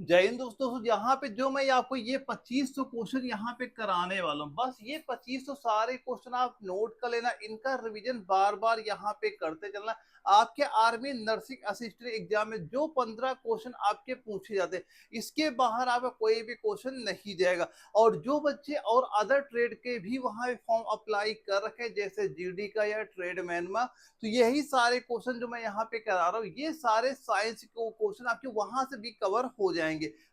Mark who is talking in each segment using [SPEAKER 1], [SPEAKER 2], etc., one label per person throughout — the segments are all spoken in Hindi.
[SPEAKER 1] जय हिंद दोस्तों। यहाँ पे जो मैं आपको ये 2500 क्वेश्चन यहाँ पे कराने वाला हूँ, बस ये 2500 सारे क्वेश्चन आप नोट कर लेना, इनका रिवीजन बार बार यहाँ पे करते चलना। आपके आर्मी नर्सिंग असिस्टेंट एग्जाम में जो 15 क्वेश्चन आपके पूछे जाते हैं, इसके बाहर आपका कोई भी क्वेश्चन नहीं जाएगा। और जो बच्चे और अदर ट्रेड के भी वहां फॉर्म अप्लाई कर रखे हैं, जैसे जीडी का या ट्रेडमैन में, तो यही सारे क्वेश्चन जो मैं यहाँ पे करा रहा हूँ, ये सारे साइंस के क्वेश्चन आपके वहां से भी कवर हो जाएंगे।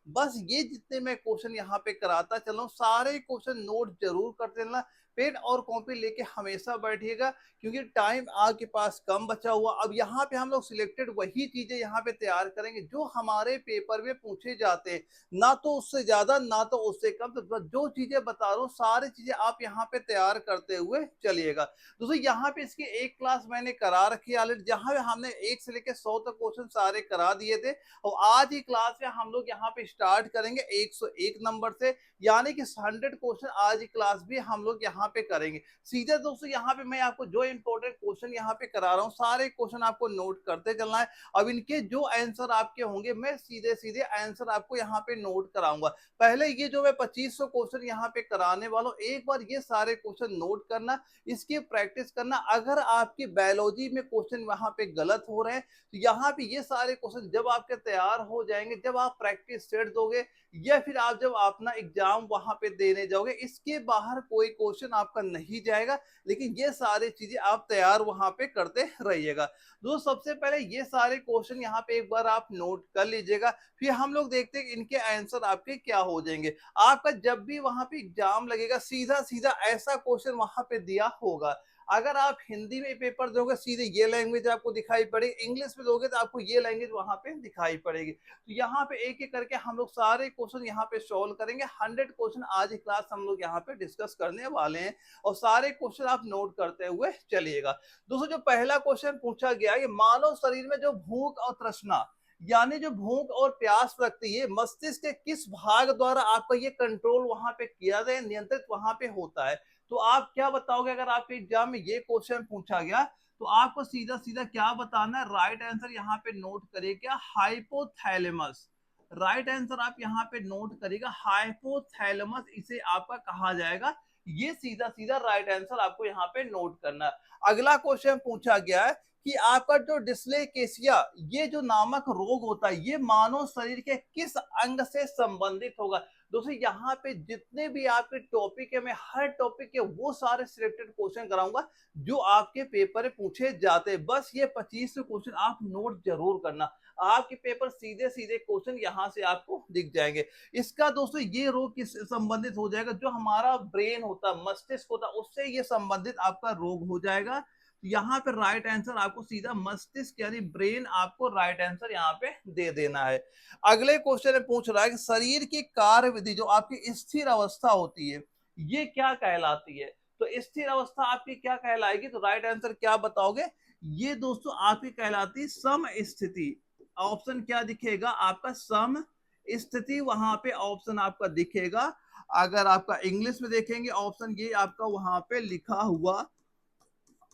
[SPEAKER 1] बस ये जितने मैं क्वेश्चन यहाँ पे कराता चल रहा हूँ, सारे क्वेश्चन नोट जरूर करते रहना। पेन और कॉपी लेके हमेशा बैठिएगा, क्योंकि टाइम आपके पास कम बचा हुआ। अब यहाँ पे हम लोग सिलेक्टेड वही चीजें यहाँ पे तैयार करेंगे जो हमारे पेपर में पूछे जाते हैं, ना तो उससे ज्यादा ना तो उससे कम। तो जो चीजें बता रहा हूँ सारी चीजें आप यहाँ पे तैयार करते हुए चलिएगा। दोस्तों यहाँ पे इसकी एक क्लास मैंने करा रखी है ऑलरेडी, जहां पे हमने 1 से लेकर 100 तक क्वेश्चन सारे करा दिए थे। और आज ही क्लास में हम लोग यहाँ पे स्टार्ट करेंगे 101 नंबर से, यानी कि 100 क्वेश्चन आज ही क्लास भी हम लोग यहाँ पे करेंगे। सीधे दोस्तों यहाँ पे मैं आपको जो इंपॉर्टेंट क्वेश्चन यहाँ पे करा रहा हूँ, सारे क्वेश्चन आपको नोट करते चलना है। अब इनके जो आंसर आपके होंगे, मैं सीधे सीधे आंसर आपको यहाँ पे नोट कराऊंगा। पहले ये जो मैं 2500 क्वेश्चन यहाँ पे कराने वाला हूँ, एक बार ये सारे क्वेश्चन नोट करना, इसकी प्रैक्टिस करना। अगर आपकी बायोलॉजी में क्वेश्चन वहां पे गलत हो रहे हैं, तो यहाँ पे ये सारे क्वेश्चन जब आपके तैयार हो जाएंगे, जब आप प्रैक्टिस सेट दोगे, या फिर आप जब अपना एग्जाम वहां पे देने जाओगे, इसके बाहर कोई क्वेश्चन आपका नहीं जाएगा। लेकिन ये सारी चीजें आप तैयार वहां पे करते रहिएगा। दोस्तों सबसे पहले ये सारे क्वेश्चन यहाँ पे एक बार आप नोट कर लीजिएगा, फिर हम लोग देखते हैं इनके आंसर आपके क्या हो जाएंगे। आपका जब भी वहां पे एग्जाम लगेगा, सीधा सीधा ऐसा क्वेश्चन वहां पे दिया होगा। अगर आप हिंदी में पेपर दोगे, सीधे ये लैंग्वेज आपको दिखाई पड़ेगी, इंग्लिश में दोगे तो आपको ये लैंग्वेज वहां पे दिखाई पड़ेगी। तो यहाँ पे एक एक करके हम लोग सारे क्वेश्चन यहाँ पे सॉल्व करेंगे। 100 क्वेश्चन आज क्लास हम लोग यहाँ पे डिस्कस करने वाले हैं, और सारे क्वेश्चन आप नोट करते हुए चलिएगा। दोस्तों जो पहला क्वेश्चन पूछा गया, ये मानव शरीर में जो भूख और तृष्णा, यानी जो भूख और प्यास लगती है, मस्तिष्क के किस भाग द्वारा आपका ये कंट्रोल वहां पे किया जाए, नियंत्रित वहां पे होता है। तो आप क्या बताओगे अगर आपके एग्जाम में ये क्वेश्चन पूछा गया, तो आपको सीधा सीधा क्या बताना है? राइट आंसर यहाँ पे नोट करिएगा, हाइपोथैलेमस। राइट आंसर आप यहाँ पे नोट करिएगा, हाइपोथैलेमस इसे आपका कहा जाएगा। ये सीधा सीधा राइट आंसर आपको यहाँ पे नोट करना है। अगला क्वेश्चन पूछा गया है कि आपका जो डिस्लेकेसिया, ये जो नामक रोग होता है, ये मानव शरीर के किस अंग से संबंधित होगा। दोस्तों यहाँ पे जितने भी आपके टॉपिक है, मैं हर टॉपिक के वो सारे सिलेक्टेड क्वेश्चन कराऊंगा जो आपके पेपर में पूछे जाते हैं। बस ये 25 क्वेश्चन आप नोट जरूर करना, आपके पेपर सीधे सीधे क्वेश्चन यहाँ से आपको दिख जाएंगे। इसका दोस्तों ये रोग किस संबंधित हो जाएगा, जो हमारा ब्रेन होता है, मस्तिष्क होता है, उससे ये संबंधित आपका रोग हो जाएगा। यहाँ पे राइट आंसर आपको सीधा मस्तिष्क यानी ब्रेन, आपको राइट आंसर यहाँ पे दे देना है। अगले क्वेश्चन में पूछ रहा है कि शरीर की कार्यविधि, जो आपकी स्थिर अवस्था होती है, ये क्या कहलाती है। तो स्थिर अवस्था आपकी क्या कहलाएगी, तो राइट आंसर क्या बताओगे? ये दोस्तों आपकी कहलाती सम स्थिति। ऑप्शन क्या दिखेगा आपका? सम स्थिति वहां पे ऑप्शन आपका दिखेगा। अगर आपका इंग्लिश में देखेंगे ऑप्शन, ये आपका वहां पे लिखा हुआ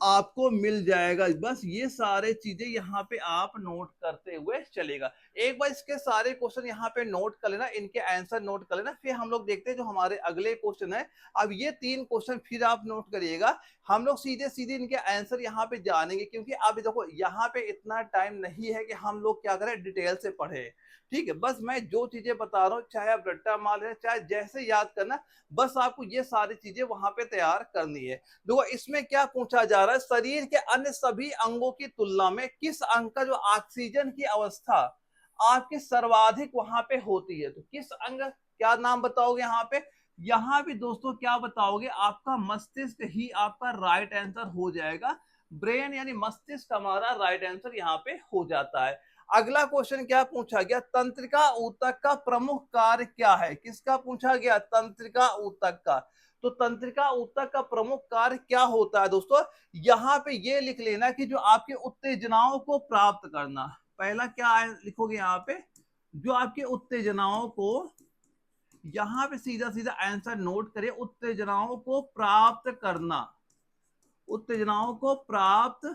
[SPEAKER 1] आपको मिल जाएगा। बस ये सारे चीजें यहाँ पे आप नोट करते हुए चलेगा। एक बार इसके सारे क्वेश्चन यहाँ पे नोट कर लेना, इनके आंसर नोट कर लेना, फिर हम लोग देखते हैं जो हमारे अगले क्वेश्चन है। अब ये 3 क्वेश्चन फिर आप नोट करिएगा, हम लोग सीधे सीधे इनके आंसर यहाँ पे जानेंगे, क्योंकि अब देखो यहाँ पे इतना टाइम नहीं है कि हम लोग क्या करें, डिटेल से पढ़े। ठीक है, बस मैं जो चीजें बता रहा हूँ, चाहे आप रट्टा मार लें, चाहे जैसे याद करना, बस आपको ये सारी चीजें वहां पे तैयार करनी है। देखो इसमें क्या पूछा जा रहा है, शरीर के अन्य सभी अंगों की तुलना में किस अंग का जो ऑक्सीजन की अवस्था आपके सर्वाधिक वहां पे होती है। तो किस अंग, क्या नाम बताओगे यहाँ पे? यहाँ भी दोस्तों क्या बताओगे, आपका मस्तिष्क ही आपका राइट आंसर हो जाएगा। ब्रेन यानी मस्तिष्क हमारा राइट आंसर यहाँ पे हो जाता है। अगला क्वेश्चन क्या पूछा गया, तंत्रिका ऊतक का प्रमुख कार्य क्या है? किसका पूछा गया? तंत्रिका ऊतक का। तो तंत्रिका ऊतक का प्रमुख कार्य क्या होता है दोस्तों? यहाँ पे ये लिख लेना कि जो आपके उत्तेजनाओं को प्राप्त करना। पहला क्या लिखोगे यहाँ पे? जो आपके उत्तेजनाओं को, यहाँ पे सीधा सीधा आंसर नोट करिए, उत्तेजनाओं को प्राप्त करना, उत्तेजनाओं को प्राप्त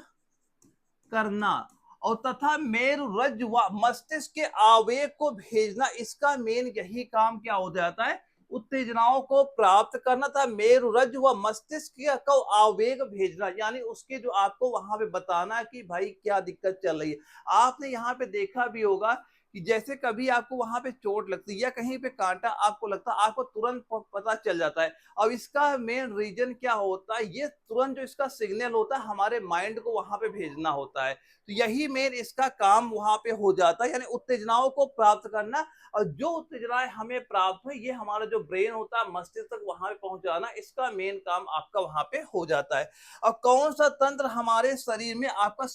[SPEAKER 1] करना। और तथा मेरुरज्जु व मस्तिष्क के आवेग को भेजना, इसका मेन यही काम क्या हो जाता है, उत्तेजनाओं को प्राप्त करना था। मेरुरज्जु व मस्तिष्क को आवेग भेजना, यानी उसके जो आपको वहां पे बताना कि भाई क्या दिक्कत चल रही है। आपने यहाँ पे देखा भी होगा कि जैसे कभी आपको वहां पे चोट लगती है या कहीं पे कांटा आपको लगता है, आपको तुरंत पता चल जाता है। अब इसका मेन रीजन क्या होता है, ये तुरंत जो इसका सिग्नल होता है हमारे माइंड को वहां पे भेजना होता है। तो यही मेन इसका काम वहां पे हो जाता है, यानी उत्तेजनाओं को प्राप्त करना। और जो उत्तेजनाएं हमें प्राप्त हुई, ये हमारा जो ब्रेन होता है मस्तिष्क तक वहां पे पहुंचाना, इसका मेन काम आपका वहां पे हो जाता है। और कौन सा तंत्र हमारे शरीर में आपका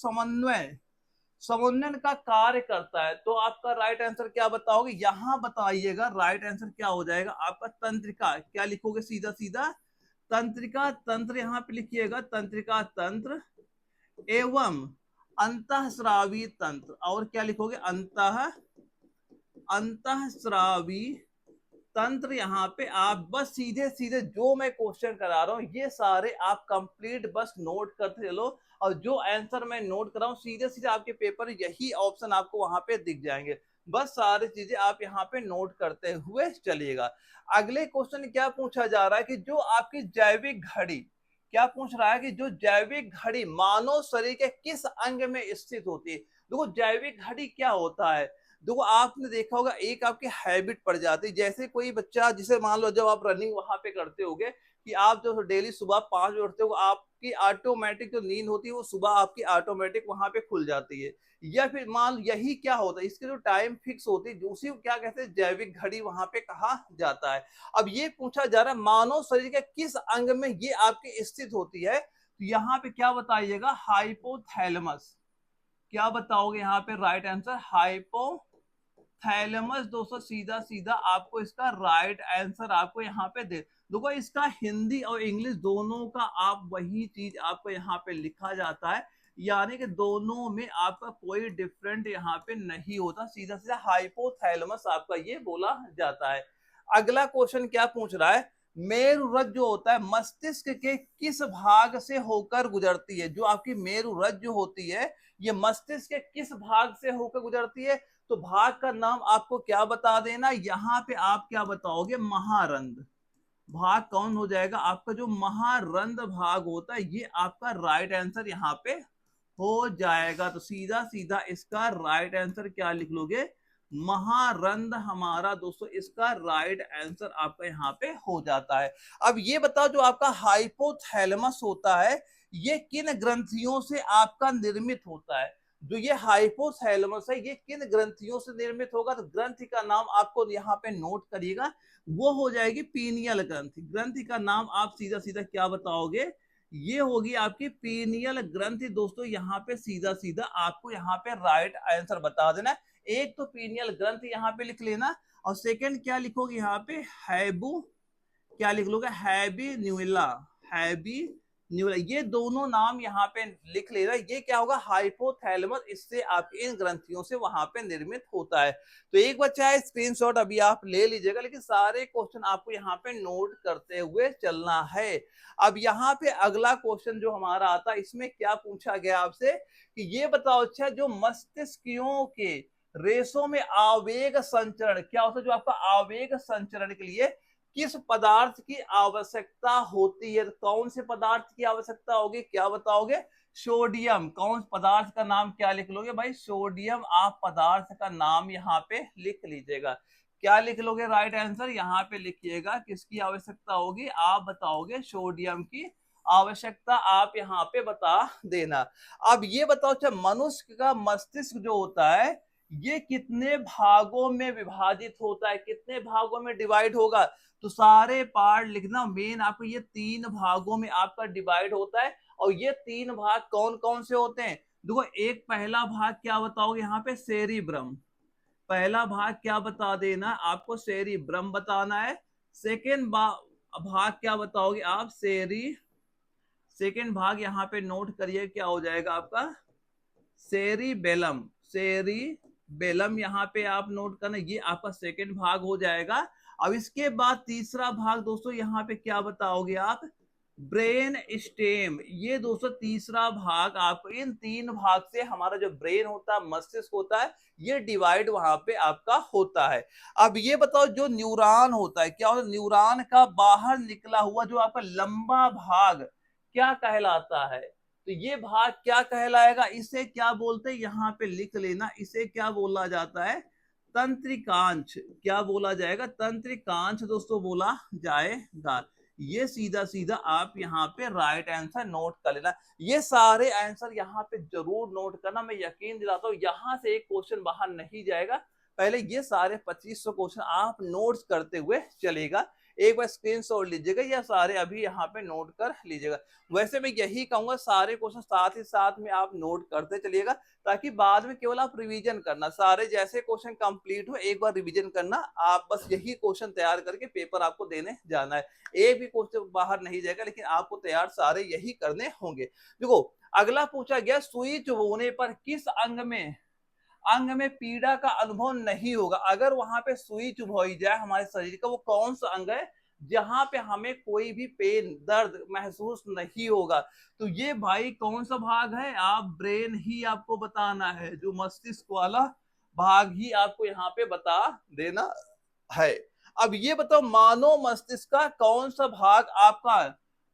[SPEAKER 1] समन्वयन का कार्य करता है, तो आपका राइट आंसर क्या बताओगे, यहां बताइएगा। राइट आंसर क्या हो जाएगा आपका, तंत्रिका। क्या लिखोगे, सीधा सीधा तंत्रिका तंत्र यहां पे लिखिएगा, तंत्रिका तंत्र एवं अंतःस्रावी तंत्र। और क्या लिखोगे, अंतःस्रावी तंत्र। यहाँ पे आप बस सीधे सीधे जो मैं क्वेश्चन करा रहा हूँ ये सारे आप कंप्लीट बस नोट करते चलो, और जो आंसर मैं नोट कर रहा हूँ सीधे सीधे आपके पेपर यही ऑप्शन आपको वहां पे दिख जाएंगे। बस सारी चीजें आप यहाँ पे नोट करते हुए चलिएगा। अगले क्वेश्चन क्या पूछा जा रहा है कि जो आपकी जैविक घड़ी, क्या पूछ रहा है कि जो जैविक घड़ी मानव शरीर के किस अंग में स्थित होती है। देखो जैविक घड़ी क्या होता है, देखो आपने देखा होगा एक आपकी हैबिट पड़ जाती है। जैसे कोई बच्चा, जिसे मान लो जब आप रनिंग वहां पे करते होगे कि आप जो डेली सुबह 5 बजे उठते हो, आपकी ऑटोमेटिक जो नींद होती है वो सुबह आपकी ऑटोमेटिक वहां पे खुल जाती है। या फिर मान लो यही क्या होता है, इसकी जो टाइम फिक्स होती है उसी को क्या कहते हैं, जैविक घड़ी वहां पे कहा जाता है। अब ये पूछा जा रहा है मानव शरीर के किस अंग में ये आपकी स्थित होती है, तो यहाँ पे क्या बताइएगा, हाइपोथैलेमस। क्या बताओगे यहाँ पे राइट आंसर, हाइपोथैलेमस। दोस्तों सीधा सीधा आपको इसका राइट आंसर आपको यहाँ पे दे। देखो इसका हिंदी और इंग्लिश दोनों का आप वही चीज आपको यहाँ पे लिखा जाता है, यानी कि दोनों में आपका कोई डिफरेंट यहाँ पे नहीं होता, सीधा सीधा हाइपोथैलेमस आपका ये बोला जाता है। अगला क्वेश्चन क्या पूछ रहा है, मेरुरज्जु जो होता है मस्तिष्क के किस भाग से होकर गुजरती है। जो आपकी मेरुरज्जु होती है ये मस्तिष्क के किस भाग से होकर गुजरती है, तो भाग का नाम आपको क्या बता देना, यहां पे आप क्या बताओगे, महारंध्र। भाग कौन हो जाएगा आपका, जो महारंध्र भाग होता है ये आपका राइट आंसर यहाँ पे हो जाएगा। तो सीधा सीधा इसका राइट आंसर क्या लिख लोगे, महारंध्र हमारा दोस्तों इसका राइट आंसर आपका यहाँ पे हो जाता है। अब ये बताओ जो आपका हाइपोथैलेमस होता है ये किन ग्रंथियों से आपका निर्मित होता है। जो ये हाइपोथैलेमस है ये किन ग्रंथियों से निर्मित होगा, तो ग्रंथि का नाम आपको यहाँ पे नोट करिएगा, वो हो जाएगी पीनियल ग्रंथि। ग्रंथि का नाम आप सीधा सीधा क्या बताओगे, ये होगी आपकी पीनियल ग्रंथि। दोस्तों यहाँ पे सीधा सीधा आपको यहाँ पे राइट आंसर बता देना। एक तो पीनियल ग्रंथि यहाँ पे लिख लेना, और सेकंड क्या लिखोगे यहाँ पे, हैबू, क्या लिख लोगे, हैबी न्यूला, हैबी न्यूला, ये दोनों नाम यहाँ पे लिख लेना। ये क्या होगा, हाइपोथैलेमस, इससे आपके इन ग्रंथियों से वहां पे निर्मित होता है। तो एक बच्चा है स्क्रीनशॉट अभी आप ले लीजिएगा, लेकिन सारे क्वेश्चन आपको यहाँ पे नोट करते हुए चलना है। अब यहाँ पे अगला क्वेश्चन जो हमारा आता है इसमें क्या पूछा गया आपसे कि ये बताओ, अच्छा जो मस्तिष्कियों के रेशों में आवेग संचरण क्या होता है, जो आपका आवेग संचरण के लिए किस पदार्थ की आवश्यकता होती है, तो कौन से पदार्थ की आवश्यकता होगी, क्या बताओगे, सोडियम। कौन पदार्थ का नाम क्या लिख लोगे भाई, सोडियम। आप पदार्थ का नाम यहाँ पे लिख लीजिएगा। क्या लिख लोगे राइट आंसर, यहाँ पे लिखिएगा किसकी आवश्यकता होगी, आप बताओगे सोडियम की आवश्यकता आप यहाँ पे बता देना। अब ये बताओ, अच्छा मनुष्य का मस्तिष्क जो होता है ये कितने भागों में विभाजित होता है, कितने भागों में डिवाइड होगा, तो सारे पार्ट लिखना। मेन आपको ये 3 भागों में आपका डिवाइड होता है, और ये 3 भाग कौन कौन से होते हैं, देखो एक पहला भाग क्या बताओगे यहाँ पे, सेरिब्रम। पहला भाग क्या बता देना आपको, सेरिब्रम बताना है। सेकेंड भाग क्या बताओगे आप, सेकेंड भाग यहाँ पे नोट करिए क्या हो जाएगा आपका, सेरिबेलम। सेरिबेलम यहाँ पे आप नोट करना, ये आपका सेकेंड भाग हो जाएगा। अब इसके बाद तीसरा भाग दोस्तों यहाँ पे क्या बताओगे आप, ब्रेन स्टेम, ये दोस्तों तीसरा भाग, आपको इन तीन भाग से हमारा जो ब्रेन होता है, मस्तिष्क होता है, ये डिवाइड वहां पे आपका होता है। अब ये बताओ जो न्यूरॉन होता है, क्या होता है, न्यूरॉन का बाहर निकला हुआ जो आपका लंबा भाग क्या कहलाता है? तो ये भाग क्या कहलाएगा, इसे क्या बोलते हैं, यहाँ पे लिख लेना, इसे क्या बोला जाता है, तंत्रिकांश। क्या बोला जाएगा, तंत्रिकांश दोस्तों बोला जाएगा। ये सीधा सीधा आप यहाँ पे राइट आंसर नोट कर लेना। ये सारे आंसर यहाँ पे जरूर नोट करना, मैं यकीन दिलाता हूँ यहाँ से एक क्वेश्चन बाहर नहीं जाएगा। पहले ये सारे 2500 क्वेश्चन आप नोट्स करते हुए चलेगा, एक बार स्क्रीनशॉट लीजिएगा, या सारे अभी यहाँ पे नोट कर लीजिएगा। वैसे मैं यही कहूंगा सारे क्वेश्चन साथ ही साथ में आप नोट करते चलिएगा, ताकि बाद में केवल आप रिवीजन करना, सारे जैसे क्वेश्चन कंप्लीट हो एक बार रिवीजन करना, आप बस यही क्वेश्चन तैयार करके पेपर आपको देने जाना है। एक भी क्वेश्चन बाहर नहीं जाएगा, लेकिन आपको तैयार सारे यही करने होंगे। देखो अगला पूछा गया, सुई चुभोने पर किस अंग में पीड़ा का अनुभव नहीं होगा? अगर वहां पे सुई चुभोई जाए हमारे शरीर का, वो कौन सा अंग है जहां पे हमें कोई भी पेन दर्द महसूस नहीं होगा? तो ये भाई कौन सा भाग है, आप ब्रेन ही आपको बताना है, जो मस्तिष्क वाला भाग ही आपको यहाँ पे बता देना है। अब ये बताओ मानव मस्तिष्क का कौन सा भाग आपका,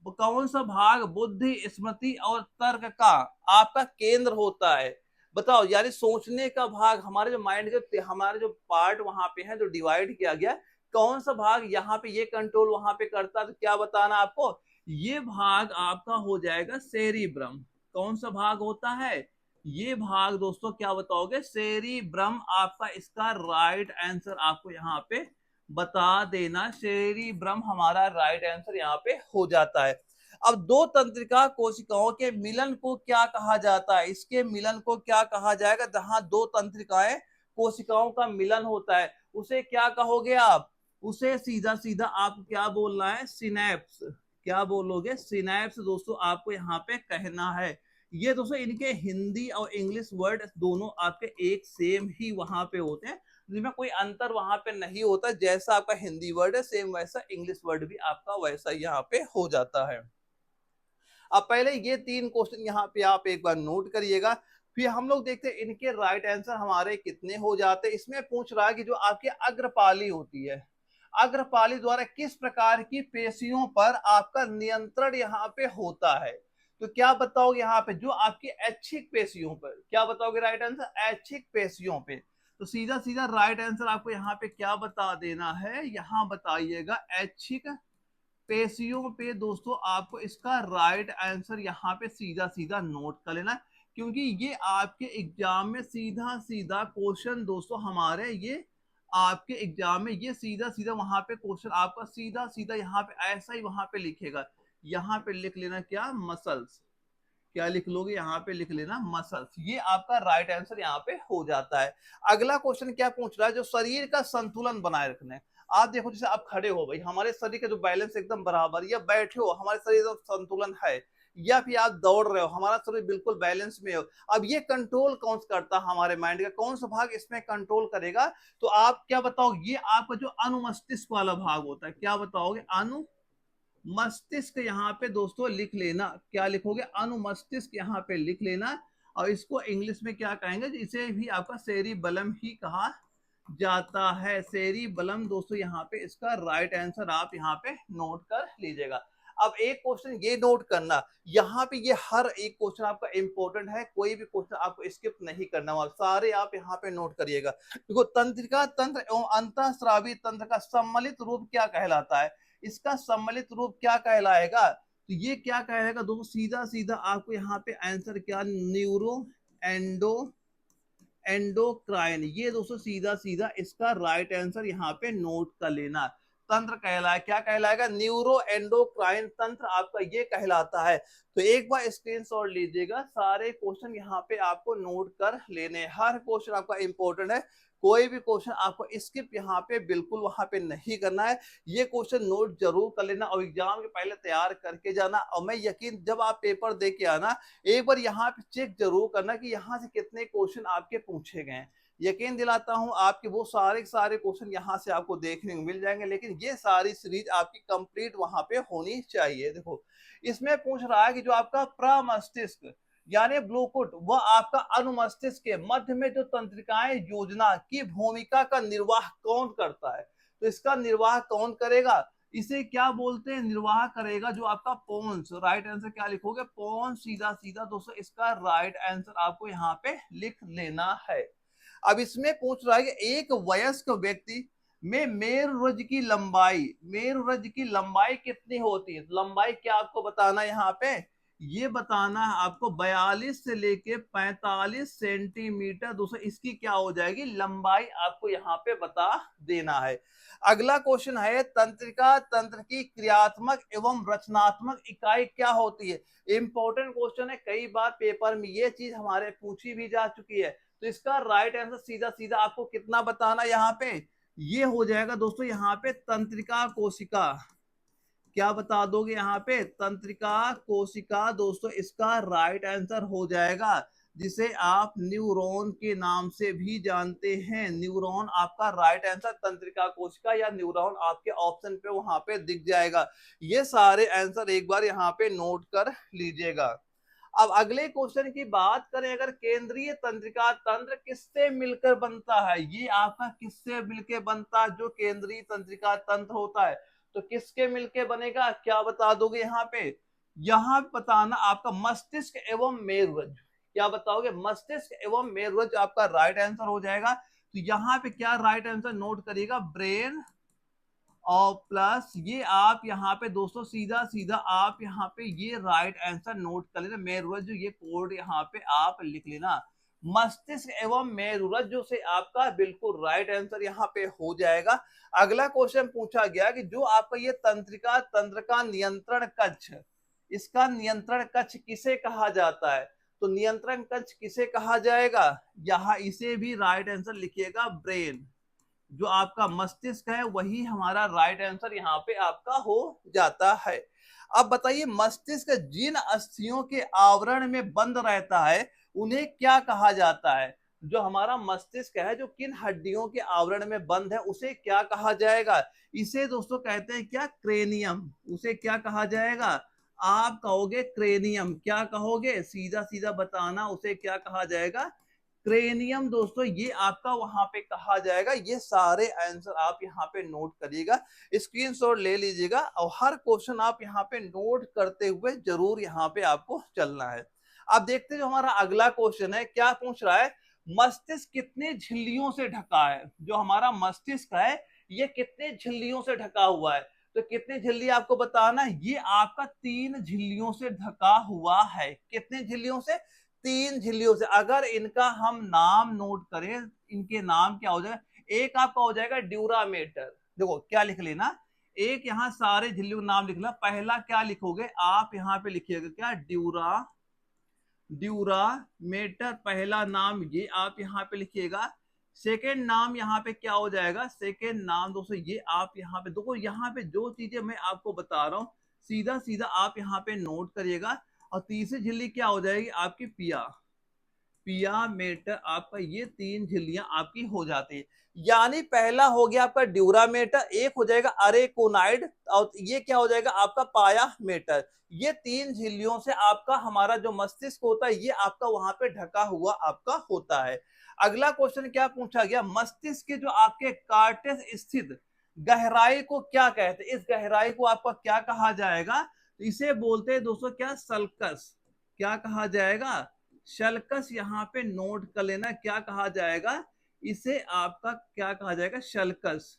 [SPEAKER 1] कौन सा भाग बुद्धि, स्मृति और तर्क का आपका केंद्र होता है? बताओ, यानी सोचने का भाग, हमारे जो माइंड के हमारे जो पार्ट वहां पे है जो डिवाइड किया गया, कौन सा भाग यहाँ पे ये कंट्रोल वहां पे करता है? तो क्या बताना आपको, ये भाग आपका हो जाएगा सेरिब्रम। कौन सा भाग होता है ये भाग दोस्तों, क्या बताओगे, सेरिब्रम आपका, इसका राइट आंसर आपको यहाँ पे बता देना, सेरिब्रम हमारा राइट आंसर यहाँ पे हो जाता है। अब दो तंत्रिका कोशिकाओं के मिलन को क्या कहा जाता है? इसके मिलन को क्या कहा जाएगा, जहां दो तंत्रिकाएं कोशिकाओं का मिलन होता है, उसे क्या कहोगे आप? उसे सीधा सीधा आप क्या बोलना है, सिनेप्स। क्या बोलोगे, सिनेप्स दोस्तों आपको यहाँ पे कहना है। ये दोस्तों इनके हिंदी और इंग्लिश वर्ड दोनों आपके एक सेम ही वहां पे होते हैं, जिनमें कोई अंतर वहां पे नहीं होता, जैसा आपका हिंदी वर्ड है सेम वैसा इंग्लिश वर्ड भी आपका वैसा यहाँ पे हो जाता है। अब पहले ये तीन क्वेश्चन यहाँ पे आप एक बार नोट करिएगा, फिर हम लोग देखते हैं इनके राइट आंसर हमारे कितने हो जाते हैं। इसमें पूछ रहा है कि जो आपकी अग्रपाली होती है, अग्रपाली द्वारा किस प्रकार की पेशियों पर आपका नियंत्रण यहाँ पे होता है? तो क्या बताओगे यहाँ पे, जो आपकी ऐच्छिक पेशियों पर, क्या बताओगे राइट आंसर, ऐच्छिक पेशियों पे। तो सीधा सीधा राइट आंसर आपको यहाँ पे क्या बता देना है, यहाँ बताइएगा ऐच्छिक पेशियों पे दोस्तों, आपको इसका राइट आंसर यहाँ पे सीधा सीधा नोट कर लेना, क्योंकि ये आपके एग्जाम में सीधा सीधा क्वेश्चन दोस्तों, हमारे ये आपके एग्जाम में ये सीधा सीधा वहां पे क्वेश्चन आपका सीधा सीधा यहाँ पे ऐसा ही वहां पे लिखेगा। यहाँ पे लिख लेना क्या, मसल्स। क्या लिख लोगे, यहाँ पे लिख लेना मसल्स, ये आपका राइट आंसर यहाँ पे हो जाता है। अगला क्वेश्चन क्या पूछ रहा है, जो शरीर का संतुलन बनाए रखने, आप देखो जैसे आप खड़े हो भाई, हमारे शरीर का जो बैलेंस एकदम बराबर, या बैठे हो हमारे शरीर का संतुलन है, या फिर आप दौड़ रहे हो हमारा शरीर बिल्कुल बैलेंस में हो। अब ये कंट्रोल कौन करता है हमारे माइंड का, कौन सा भाग इसमें कंट्रोल करेगा? तो आप क्या बताओ, ये आपका जो अनुमस्तिष्क वाला भाग होता है, क्या बताओगे, अनु मस्तिष्क यहाँ पे दोस्तों लिख लेना, क्या लिखोगे, अनुमस्तिष्क यहाँ पे लिख लेना। और इसको इंग्लिश में क्या कहेंगे, इसे भी आपका सेरिबलम ही कहा जाता है, सेरिबलम दोस्तों यहाँ पे इसका राइट आंसर आप यहाँ पे नोट कर लीजिएगा। अब एक क्वेश्चन ये नोट करना, यहाँ पे ये हर एक क्वेश्चन आपका इंपॉर्टेंट है, कोई भी क्वेश्चन आपको स्किप नहीं करना, और सारे आप यहाँ पे नोट करिएगा। देखो तंत्रिका तंत्र एवं अंतःस्रावी तंत्र का सम्मिलित रूप क्या कहलाता है? इसका सम्मिलित रूप क्या कहलाएगा? तो ये क्या कहलाएगा दोस्तों, सीधा सीधा आपको यहाँ पे आंसर क्या, न्यूरो एंडो एंडोक्राइन, ये दोस्तों सीधा सीधा इसका राइट आंसर यहाँ पे नोट कर लेना। तंत्र कहलाए, क्या कहलाएगा, न्यूरो एंडोक्राइन तंत्र आपका ये कहलाता है। तो एक बार स्क्रीनशॉट लीजिएगा, सारे क्वेश्चन यहाँ पे आपको नोट कर लेने, हर क्वेश्चन आपका इंपॉर्टेंट है, कोई भी क्वेश्चन आपको स्किप यहाँ पे बिल्कुल वहां पे नहीं करना है। ये क्वेश्चन नोट जरूर कर लेना और एग्जाम के पहले तैयार करके जाना, और मैं यकीन जब आप पेपर दे के आना एक बार यहाँ पे चेक जरूर करना कि यहाँ से कितने क्वेश्चन आपके पूछे गए हैं। यकीन दिलाता हूं आपके वो सारे सारे क्वेश्चन यहाँ से आपको देखने को मिल जाएंगे, लेकिन ये सारी सीरीज आपकी कंप्लीट वहां पे होनी चाहिए। देखो इसमें पूछ रहा है कि जो आपका प्रमस्तिष्क यानी ब्लूकुट वह आपका अनुमस्तिष्क के मध्य में जो तंत्रिकाएं योजना की भूमिका का निर्वाह कौन करता है, तो इसका निर्वाह कौन करेगा, इसे क्या बोलते हैं, निर्वाह करेगा जो आपका पोन्स। राइट आंसर क्या लिखोगे, पोन्स, सीधा सीधा दोस्तों इसका राइट आंसर आपको यहाँ पे लिख लेना है। अब इसमें पूछ रहा है कि एक वयस्क व्यक्ति में मेरुरज की लंबाई कितनी होती है, लंबाई क्या आपको बताना यहाँ पे, ये बताना है आपको 42 से लेके 45 सेंटीमीटर दोस्तों इसकी क्या हो जाएगी लंबाई, आपको यहाँ पे बता देना है। अगला क्वेश्चन है तंत्रिका तंत्र की क्रियात्मक एवं रचनात्मक इकाई क्या होती है। इंपॉर्टेंट क्वेश्चन है, कई बार पेपर में ये चीज हमारे पूछी भी जा चुकी है। तो इसका राइट आंसर सीधा सीधा आपको कितना बताना यहाँ पे, ये हो जाएगा दोस्तों यहाँ पे तंत्रिका कोशिका। क्या बता दोगे यहाँ पे, तंत्रिका कोशिका दोस्तों इसका राइट आंसर हो जाएगा, जिसे आप न्यूरॉन के नाम से भी जानते हैं। न्यूरॉन आपका राइट आंसर, तंत्रिका कोशिका या न्यूरॉन आपके ऑप्शन पे वहां पे दिख जाएगा। ये सारे आंसर एक बार यहाँ पे नोट कर लीजिएगा। अब अगले क्वेश्चन की बात करें, अगर केंद्रीय तंत्रिका तंत्र किससे मिलकर बनता है, ये आपका किससे मिलकर बनता है, जो केंद्रीय तंत्रिका तंत्र होता है तो किसके मिलके बनेगा, क्या बता दोगे यहाँ पे, यहाँ बताना आपका मस्तिष्क एवं मेरुरज्जु। क्या बताओगे, मस्तिष्क एवं मेरुरज्जु आपका राइट आंसर हो जाएगा। तो यहाँ पे क्या राइट आंसर नोट करिएगा, ब्रेन और प्लस ये आप यहाँ पे दोस्तों सीधा सीधा आप यहाँ पे ये राइट आंसर नोट कर लेना, मेरुरज्जु ये कोड यहाँ पे आप लिख लेना। मस्तिष्क एवं मेरुरज्जु से आपका बिल्कुल राइट आंसर यहाँ पे हो जाएगा। अगला क्वेश्चन पूछा गया कि जो आपका ये तंत्रिका तंत्र का नियंत्रण कक्ष, इसका नियंत्रण कक्ष किसे कहा जाता है, तो नियंत्रण कक्ष किसे कहा जाएगा, यहाँ इसे भी राइट आंसर लिखिएगा ब्रेन। जो आपका मस्तिष्क है वही हमारा राइट आंसर यहाँ पे आपका हो जाता है। अब बताइए मस्तिष्क जिन अस्थियों के आवरण में बंद रहता है उन्हें क्या कहा जाता है, जो हमारा मस्तिष्क है जो किन हड्डियों के आवरण में बंद है उसे क्या कहा जाएगा, इसे दोस्तों कहते हैं क्या, क्रेनियम। उसे क्या कहा जाएगा, आप कहोगे क्रेनियम। क्या कहोगे, सीधा सीधा बताना, उसे क्या कहा जाएगा, क्रेनियम दोस्तों ये आपका वहां पे कहा जाएगा। ये सारे आंसर आप यहाँ पे नोट करिएगा, स्क्रीनशॉट ले लीजिएगा और हर क्वेश्चन आप यहाँ पे नोट करते हुए जरूर यहाँ पे आपको चलना है। अब देखते हैं जो हमारा अगला क्वेश्चन है, क्या पूछ रहा है, मस्तिष्क कितने झिल्लियों से ढका है, जो हमारा मस्तिष्क है ये कितने झिल्लियों से ढका हुआ है, तो कितनी झिल्ली आपको बताना है, ये आपका 3 झिल्लियों से ढका हुआ है। कितने झिल्लियों से, 3 झिल्लियों से। अगर इनका हम नाम नोट करें, इनके नाम क्या हो जाएगा, एक आपका हो जाएगा ड्यूरामेटर। देखो क्या लिख लेना, एक यहाँ सारे झिल्लियों का नाम लिखना, पहला क्या लिखोगे आप यहाँ पे लिखिएगा क्या, ड्यूरामेटर पहला नाम ये आप यहाँ पे लिखिएगा। सेकेंड नाम यहाँ पे क्या हो जाएगा, सेकेंड नाम दोस्तों ये आप यहाँ पे देखो, यहाँ पे जो चीजें मैं आपको बता रहा हूँ सीधा सीधा आप यहाँ पे नोट करिएगा। और तीसरी झिल्ली क्या हो जाएगी आपकी, पियामेटर आपका, ये 3 झिल्लियां आपकी हो जाती है। यानी पहला हो गया आपका ड्यूरामेटर, एक हो जाएगा अरेकोनाइड और ये क्या हो जाएगा आपका पायामेटर। ये 3 झिल्लियों से आपका हमारा जो मस्तिष्क होता है ये आपका वहां पे ढका हुआ आपका होता है। अगला क्वेश्चन क्या पूछा गया, मस्तिष्क के जो आपके कार्टेक्स स्थित गहराई को क्या कहते हैं, इस गहराई को आपका क्या कहा जाएगा, तो इसे बोलते हैं दोस्तों क्या, सल्कस। क्या कहा जाएगा, शल्कस। यहाँ पे नोट कर लेना क्या कहा जाएगा, इसे आपका क्या कहा जाएगा, शल्कस।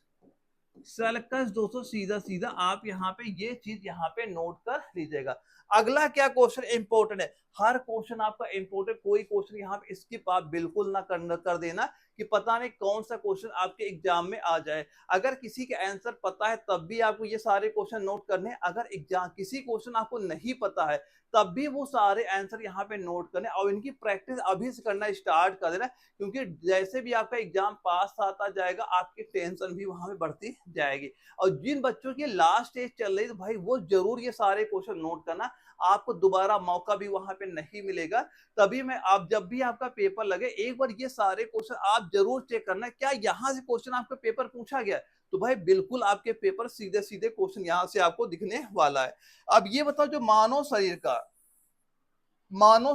[SPEAKER 1] सल्कस दोस्तों सीधा सीधा आप यहाँ पे ये चीज यहाँ पे नोट कर लीजिएगा। अगला क्या क्वेश्चन इंपॉर्टेंट है, हर क्वेश्चन आपका इंपॉर्टेंट, कोई क्वेश्चन यहाँ पे स्किप आप बिल्कुल ना कर देना कि पता नहीं कौन सा क्वेश्चन आपके एग्जाम में आ जाए। अगर किसी के आंसर पता है तब भी आपको ये सारे क्वेश्चन नोट करने, अगर एग्जाम किसी क्वेश्चन आपको नहीं पता है तब भी वो सारे आंसर यहाँ पे नोट करने और इनकी प्रैक्टिस अभी से करना स्टार्ट कर देना, क्योंकि जैसे भी आपका एग्जाम पास आता जाएगा आपकी टेंशन भी वहां पे बढ़ती जाएगी। और जिन बच्चों की लास्ट स्टेज चल रही है भाई वो जरूर ये सारे क्वेश्चन नोट करना, आपको दोबारा मौका भी वहां पे नहीं मिलेगा। तभी मैं आप जब भी आपका पेपर लगे एक बार ये सारे क्वेश्चन आप आप जरूर चेक करना क्या यहाँ से क्वेश्चन आपका पेपर पूछा गया है। तो भाई बिल्कुल आपके पेपर सीधे सीधे क्वेश्चन यहाँ से आपको दिखने वाला है। अब ये बताओ जो मानव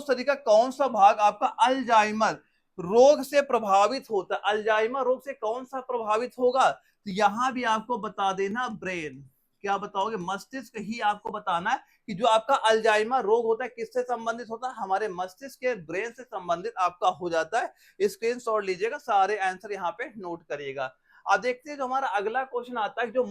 [SPEAKER 1] शरीर का कौन सा भाग आपका अल्जाइमर रोग से प्रभावित होता है? अल्जाइमर रोग से कौन सा प्रभावित होगा? तो यहां भी आपको बता देना ब्रेन। क्या बताओगे? मस्तिष्क ही आपको बताना है कि जो आपका अल्जाइमर रोग होता है किससे संबंधित होता है? हमारे मस्तिष्क के ब्रेन से संबंधित आपका हो जाता है। स्क्रीनशॉट लीजिएगा, सारे आंसर यहाँ पे नोट करिएगा। अब देखते हैं जो हमारा अगला क्वेश्चन आता है, जो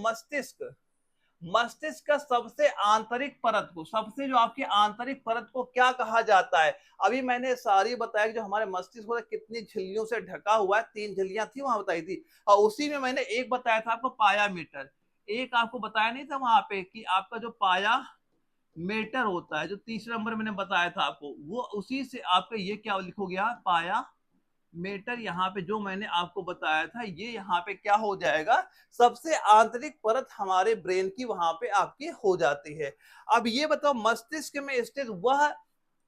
[SPEAKER 1] मस्तिष्क का सबसे आंतरिक परत को, सबसे जो आपकी आंतरिक परत को क्या कहा जाता है? अभी मैंने सारी बताया कि जो हमारे मस्तिष्क को कितनी झिल्लियों से ढका हुआ है, 3 झिल्लियां थी वहां बताई थी, और उसी में मैंने एक बताया था आपको पाया मीटर, एक आपको बताया नहीं था वहां पे कि आपका जो पाया मीटर होता है, जो तीसरे नंबर मैंने बताया था आपको, वो उसी से आपका ये क्या लिखोगे यहाँ, पाया मीटर। यहाँ पे जो मैंने आपको बताया था ये यहाँ पे क्या हो जाएगा, सबसे आंतरिक परत हमारे ब्रेन की वहां पे आपकी हो जाती है। अब ये बताओ मस्तिष्क में स्थित वह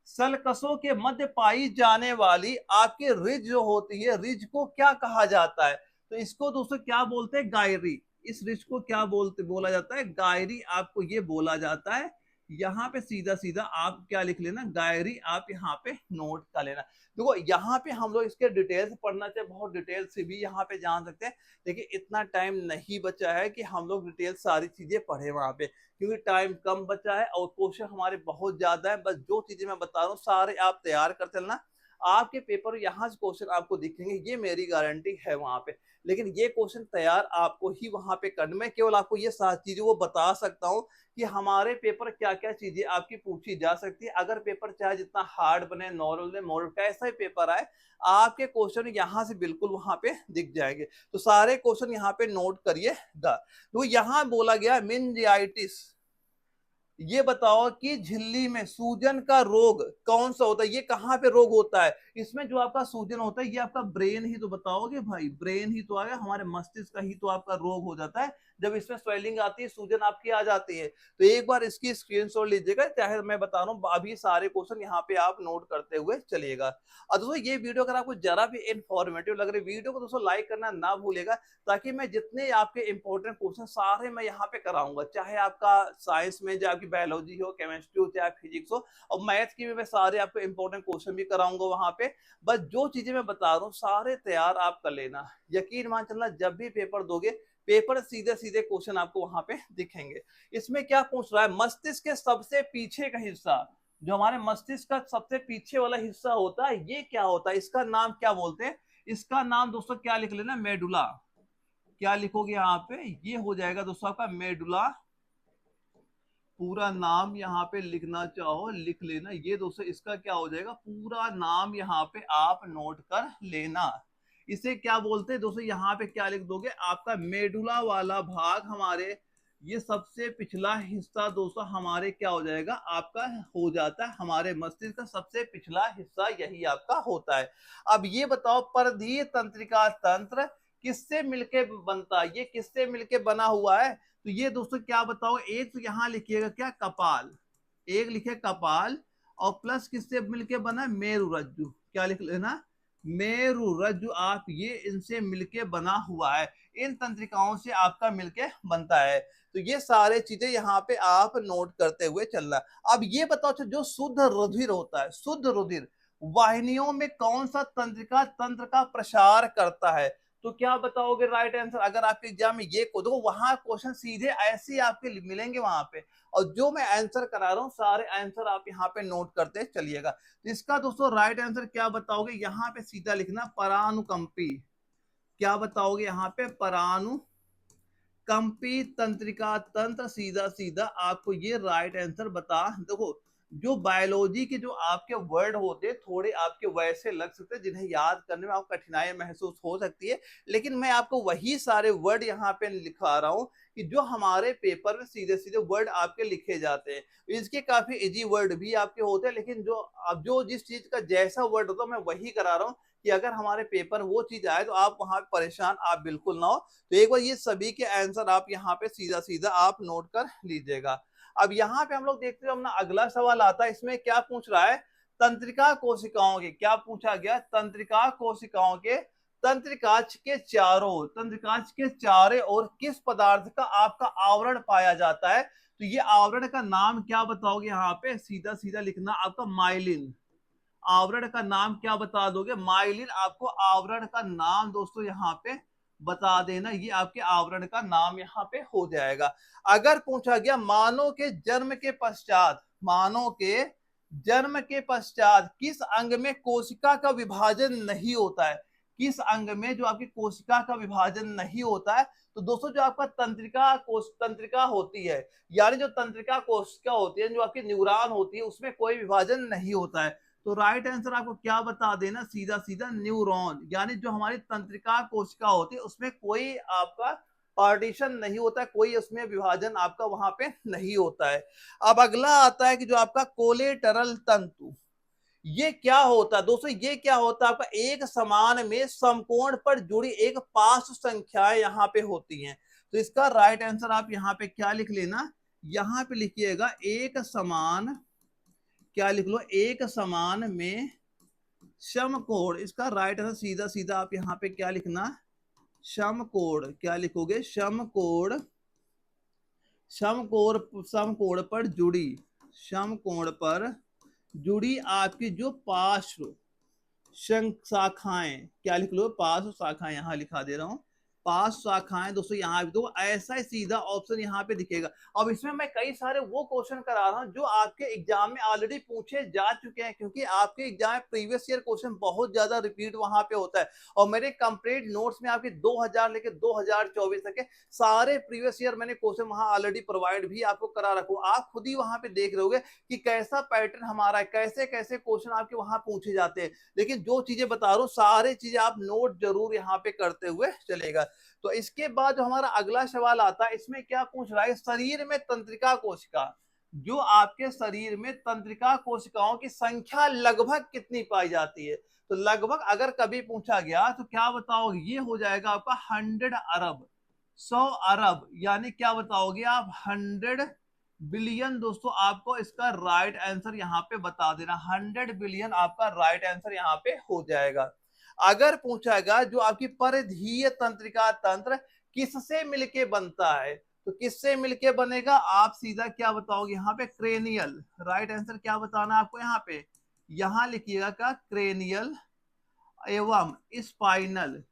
[SPEAKER 1] सलकसों के मध्य पाई जाने वाली आपकी रिज जो होती है, रिज को क्या कहा जाता है? तो इसको दोस्तों क्या बोलते हैं, गायरी। इस रिज को क्या बोला जाता है, गायरी आपको ये बोला जाता है। यहाँ पे सीधा सीधा आप क्या लिख लेना, गायरी आप यहाँ पे नोट कर लेना। देखो यहाँ पे हम लोग इसके डिटेल्स पढ़ना चाहे बहुत डिटेल से भी यहाँ पे जान सकते हैं, लेकिन इतना टाइम नहीं बचा है कि हम लोग डिटेल सारी चीजें पढ़े वहां पे, क्योंकि टाइम कम बचा है और क्वेश्चन हमारे बहुत ज्यादा है। बस जो चीजें मैं बता रहा हूँ सारे आप तैयार कर चलना, आपके पेपर यहाँ से क्वेश्चन आपको दिखेंगे, ये मेरी गारंटी है वहां पे। लेकिन ये क्वेश्चन तैयार आपको ही वहां पे करना, मैं केवल आपको ये सारी चीजें वो बता सकता हूँ कि हमारे पेपर क्या क्या चीजें आपकी पूछी जा सकती है। अगर पेपर चाहे जितना हार्ड बने, नॉर्मल मॉडल कैसा ही पेपर आए, आपके क्वेश्चन यहाँ से बिल्कुल वहां पे दिख जाएंगे। तो सारे क्वेश्चन यहाँ पे नोट करिएगा। तो यहाँ बोला गया मेनिंजाइटिस, ये बताओ कि झिल्ली में सूजन का रोग कौन सा होता है? ये कहाँ पे रोग होता है? इसमें जो आपका सूजन होता है ये आपका ब्रेन ही तो बताओगे भाई, ब्रेन ही तो आएगा, हमारे मस्तिष्क का ही तो आपका रोग हो जाता है जब इसमें स्वेलिंग आती है, सूजन आपकी आ जाती है। तो एक बार इसकी स्क्रीनशॉट लीजिएगा, चाहे मैं बता रहा हूँ अभी सारे क्वेश्चन यहाँ पे आप नोट करते हुए चलिएगा। और दोस्तों ये वीडियो अगर आपको जरा भी इंफॉर्मेटिव लग रही है, वीडियो को दोस्तों लाइक करना ना भूलेगा, ताकि मैं जितने आपके इंपॉर्टेंट क्वेश्चन सारे मैं यहाँ पे कराऊंगा, चाहे आपका साइंस में जो आपकी बायोलॉजी हो, केमिस्ट्री हो, चाहे फिजिक्स हो, और मैथ की भी मैं सारे आपको इंपॉर्टेंट क्वेश्चन भी कराऊंगा वहां पे। बस जो चीजें मैं बता रहा हूँ सारे तैयार आप कर लेना, यकीन मान चलना जब भी पेपर दोगे, पेपर सीधे सीधे क्वेश्चन आपको वहां पे दिखेंगे। इसमें क्या पूछ रहा है, मस्तिष्क के सबसे पीछे का हिस्सा, जो हमारे मस्तिष्क का सबसे पीछे वाला हिस्सा होता है, ये क्या होता है, इसका नाम क्या बोलते हैं? इसका नाम दोस्तों क्या लिख लेना, मेडुला। क्या लिखोगे यहाँ पे, ये हो जाएगा दोस्तों आपका मेडुला। पूरा नाम यहाँ पे लिखना चाहो लिख लेना, ये दोस्तों इसका क्या हो जाएगा, पूरा नाम यहाँ पे आप नोट कर लेना। इसे क्या बोलते हैं दोस्तों, यहाँ पे क्या लिख दोगे, आपका मेडुला वाला भाग हमारे, ये सबसे पिछला हिस्सा दोस्तों हमारे क्या हो जाएगा, आपका हो जाता है, हमारे मस्तिष्क का सबसे पिछला हिस्सा यही आपका होता है। अब ये बताओ परधीय तंत्रिका तंत्र किससे मिलके बनता है, ये किससे मिलके बना हुआ है? तो ये दोस्तों क्या बताओ, एक तो यहां लिखिएगा क्या, कपाल, एक लिखे कपाल, और प्लस किससे मिलके बना, मेरुरज्जु। क्या लिख लेना, मेरुरज्जु, आप ये इनसे मिलके बना हुआ है, इन तंत्रिकाओं से आपका मिलके बनता है। तो ये सारे चीजें यहाँ पे आप नोट करते हुए चलना। अब ये बताओ जो शुद्ध रुधिर होता है, शुद्ध रुधिर वाहिनियों में कौन सा तंत्रिका तंत्र का प्रसार करता है? तो क्या बताओगे राइट आंसर? अगर आपके एग्जाम में ये को दो, वहां क्वेश्चन सीधे ऐसे ही आपके मिलेंगे वहां पे, और जो मैं आंसर करा रहा हूँ सारे आंसर आप यहाँ पे नोट करते चलिएगा। तो इसका दोस्तों राइट आंसर क्या बताओगे, यहाँ पे सीधा लिखना परानुकंपी। क्या बताओगे यहाँ पे, परानुकंपी तंत्रिका तंत्र, सीधा सीधा आपको ये राइट आंसर बता। देखो जो बायोलॉजी के जो आपके वर्ड होते थोड़े आपके वैसे लग सकते हैं जिन्हें याद करने में आपको कठिनाई महसूस हो सकती है, लेकिन मैं आपको वही सारे वर्ड यहाँ पे लिखा रहा हूँ कि जो हमारे पेपर में सीधे सीधे वर्ड आपके लिखे जाते हैं। इसके काफी इजी वर्ड भी आपके होते हैं, लेकिन जो अब जो जिस चीज का जैसा वर्ड होता है मैं वही करा रहा हूँ कि अगर हमारे पेपर वो चीज आए तो आप वहां परेशान आप बिल्कुल ना हो। तो एक बार ये सभी के आंसर आप यहाँ पे सीधा सीधा आप नोट कर लीजिएगा। अब यहाँ पे हम लोग देखते हैं अपना अगला सवाल आता है, इसमें क्या पूछ रहा है, तंत्रिका कोशिकाओं के, क्या पूछा गया, तंत्रिका कोशिकाओं के तंत्रिकाक्ष के चारों ओर किस पदार्थ का आपका आवरण पाया जाता है? तो ये आवरण का नाम क्या बताओगे? यहाँ पे सीधा सीधा लिखना आपका माइलिन। आवरण का नाम क्या बता दोगे? माइलिन। आपको आवरण का नाम दोस्तों यहाँ पे बता देना, ये आपके आवरण का नाम यहाँ पे हो जाएगा। अगर पूछा गया मानव के जन्म के पश्चात किस अंग में कोशिका का विभाजन नहीं होता है? किस अंग में जो आपकी कोशिका का विभाजन नहीं होता है? तो दोस्तों जो आपका तंत्रिका होती है, यानी जो तंत्रिका कोशिका होती है, जो आपकी न्यूरॉन होती है, उसमें कोई विभाजन नहीं होता है। तो राइट आंसर आपको क्या बता देना? सीधा सीधा न्यूरॉन। यानी जो हमारी तंत्रिका कोशिका होती है उसमें कोई आपका पार्टीशन नहीं होता है, कोई उसमें विभाजन आपका वहां पे नहीं होता है। अब अगला आता है कि जो आपका कोलेटरल तंतु, ये क्या होता है दोस्तों? ये क्या होता है आपका? एक समान में समकोण पर जुड़ी एक पार्श्व संख्याएं यहाँ पे होती हैं। तो इसका राइट आंसर आप यहाँ पे क्या लिख लेना? यहाँ पे लिखिएगा एक समान, क्या लिख लो? एक समान में समकोण। इसका राइट आंसर सीधा सीधा आप यहाँ पे क्या लिखना? समकोण। क्या लिखोगे? समकोण। समकोण पर जुड़ी, समकोण पर जुड़ी आपकी जो पार्श्व शाखाएं, क्या लिख लो? पार्श्व शाखाएं। यहां लिखा दे रहा हूं पार्श्व शाखाएं। दोस्तों यहाँ भी तो ऐसा ही सीधा ऑप्शन यहाँ पे दिखेगा। अब इसमें मैं कई सारे वो क्वेश्चन करा रहा हूं जो आपके एग्जाम में ऑलरेडी पूछे जा चुके हैं, क्योंकि आपके एग्जाम में प्रीवियस ईयर क्वेश्चन बहुत ज्यादा रिपीट वहां पे होता है। और मेरे कंप्लीट नोट्स में आपके 2000 लेके 2024 तक के सारे प्रीवियस ईयर मैंने क्वेश्चन वहां ऑलरेडी प्रोवाइड भी आपको करा रखू। आप खुद ही वहां पे देख रहोगे कि कैसा पैटर्न हमारा है, कैसे कैसे क्वेश्चन आपके वहां पूछे जाते हैं। लेकिन जो चीजें बता रहा हूं सारी चीजें आप नोट जरूर यहाँ पे करते हुए चलेगा। तो इसके बाद जो हमारा अगला सवाल आता है, इसमें क्या पूछ रहा है? शरीर में तंत्रिका कोशिका, जो आपके शरीर में तंत्रिका कोशिकाओं की संख्या लगभग कितनी पाई जाती है? तो लगभग अगर कभी पूछा गया तो क्या बताओगे? ये हो जाएगा आपका 100 अरब, 100 अरब। यानी क्या बताओगे आप? 100 बिलियन। दोस्तों आपको इसका राइट आंसर यहाँ पे बता देना, 100 बिलियन आपका राइट आंसर यहाँ पे हो जाएगा। अगर पूछा गया जो आपकी परिधीय तंत्रिका तंत्र किससे मिलके बनता है, तो किससे मिलके बनेगा? आप सीधा क्या बताओगे यहाँ पे? क्रेनियल। राइट आंसर क्या बताना आपको यहाँ पे? यहां लिखिएगा का क्रेनियल एवं स्पाइनल,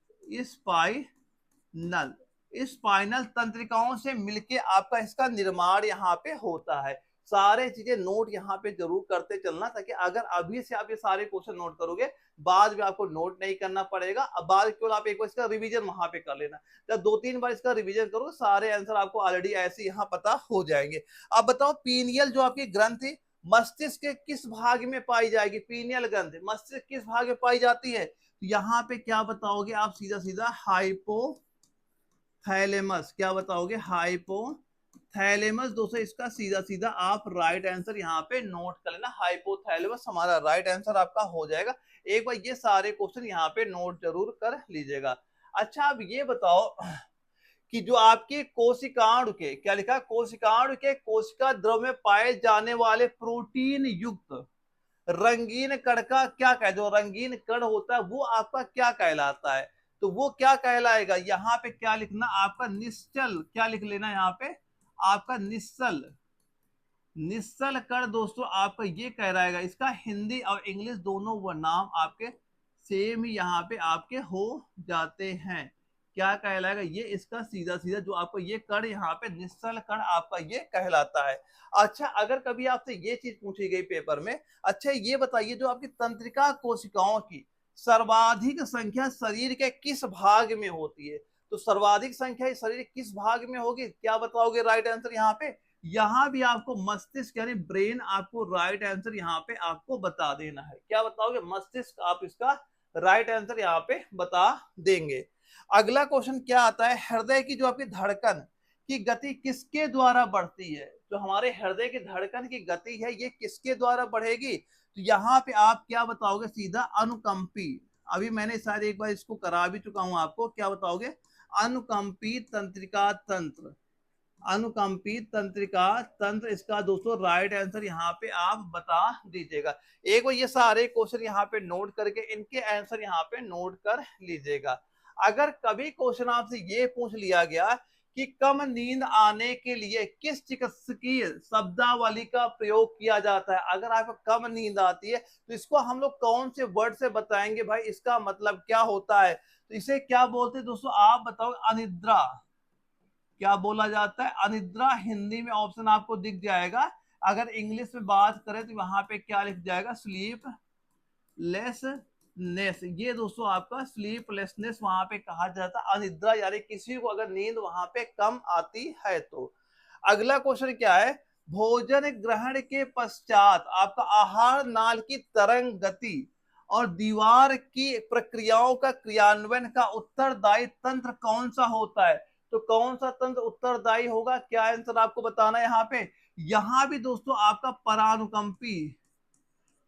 [SPEAKER 1] स्पाइनल, स्पाइनल तंत्रिकाओं से मिलके आपका इसका निर्माण यहाँ पे होता है। सारे चीजें नोट यहाँ पे जरूर करते चलना, ताकि अगर अभी से आप ये सारे क्वेश्चन नोट करोगे बाद में आपको नोट नहीं करना पड़ेगा। अब बाद केवल आप एक बार इसका रिवीजन वहां पे कर लेना। जब 2-3 बार इसका रिवीजन करोगे सारे आंसर आपको ऑलरेडी ऐसे यहाँ पता हो जाएंगे। अब बताओ पीनियल जो आपकी ग्रंथि मस्तिष्क के किस भाग में पाई जाएगी? पीनियल ग्रंथि मस्तिष्क किस भाग में पाई जाती है? तो यहाँ पे क्या बताओगे आप? सीधा सीधा हाइपोथैलेमस। क्या बताओगे? हाइपोथैलेमस। दोस्तों इसका सीधा सीधा आप राइट आंसर यहाँ पे नोट कर लेना, हाइपोथैलेमस हमारा राइट आंसर आपका हो जाएगा। एक बार ये सारे क्वेश्चन यहाँ पे नोट जरूर कर लीजिएगा। अच्छा अब ये बताओ कि जो आपके कोशिकांड के, क्या लिखा? कोशिकांड के कोशिका द्रव में पाए जाने वाले प्रोटीन युक्त रंगीन कण का क्या कह, जो रंगीन कण होता है वो आपका क्या कहलाता है? तो वो क्या कहलाएगा? यहाँ पे क्या लिखना आपका? निश्चल। क्या लिख लेना यहाँ पे? आपका निश्चल, निश्चल कण। दोस्तों आपका ये कह रहेगा, इसका हिंदी और इंग्लिश दोनों वो नाम आपके सेम ही यहाँ पे आपके हो जाते हैं। क्या कहलाएगा ये? इसका सीधा सीधा जो आपको ये कण यहाँ पे निश्चल कण आपका ये कहलाता है। अच्छा अगर कभी आपसे ये चीज पूछी गई पेपर में, अच्छा ये बताइए जो आपकी तंत्रिका कोशिकाओं की सर्वाधिक संख्या शरीर के किस भाग में होती है? तो सर्वाधिक संख्या शरीर किस भाग में होगी? क्या बताओगे राइट आंसर यहाँ पे? यहां भी आपको मस्तिष्क यानी ब्रेन आपको राइट आंसर यहाँ पे आपको बता देना है। क्या बताओगे? मस्तिष्क। आप इसका राइट आंसर यहाँ पे बता देंगे। अगला क्वेश्चन क्या आता है? हृदय की जो आपकी धड़कन की गति किसके द्वारा बढ़ती है? जो हमारे हृदय की धड़कन की गति है ये किसके द्वारा बढ़ेगी? तो यहाँ पे आप क्या बताओगे? सीधा अनुकंपी। अभी मैंने शायद एक बार इसको करा भी चुका हूं आपको। क्या बताओगे? अनुकंपी तंत्रिका तंत्र। अनुकंपी तंत्रिका तंत्र, इसका दोस्तों राइट आंसर यहाँ पे आप बता दीजिएगा। एक बार ये सारे क्वेश्चन यहाँ पे नोट करके इनके आंसर यहाँ पे नोट कर लीजिएगा। अगर कभी क्वेश्चन आपसे ये पूछ लिया गया कि कम नींद आने के लिए किस चिकित्सकीय शब्दावली का प्रयोग किया जाता है, अगर आपको कम नींद आती है तो इसको हम लोग कौन से वर्ड से बताएंगे भाई, इसका मतलब क्या होता है, तो इसे क्या बोलते हैं दोस्तों, आप बताओ। अनिद्रा, क्या बोला जाता है, अनिद्रा हिंदी में ऑप्शन आपको दिख जाएगा। अगर इंग्लिश में बात करें तो वहां पे क्या लिख जाएगा, स्लीप लेसनेस। ये दोस्तों आपका स्लीपलेसनेस वहां पे कहा जाता है अनिद्रा, यानी किसी को अगर नींद वहां पे कम आती है तो। अगला क्वेश्चन क्या है, भोजन ग्रहण के पश्चात आपका आहार नाल की तरंग गति और दीवार की प्रक्रियाओं का क्रियान्वयन का उत्तरदायी तंत्र कौन सा होता है, तो कौन सा तंत्र उत्तरदायी होगा, क्या आंसर आपको बताना है यहाँ पे। यहां भी दोस्तों आपका परानुकंपी,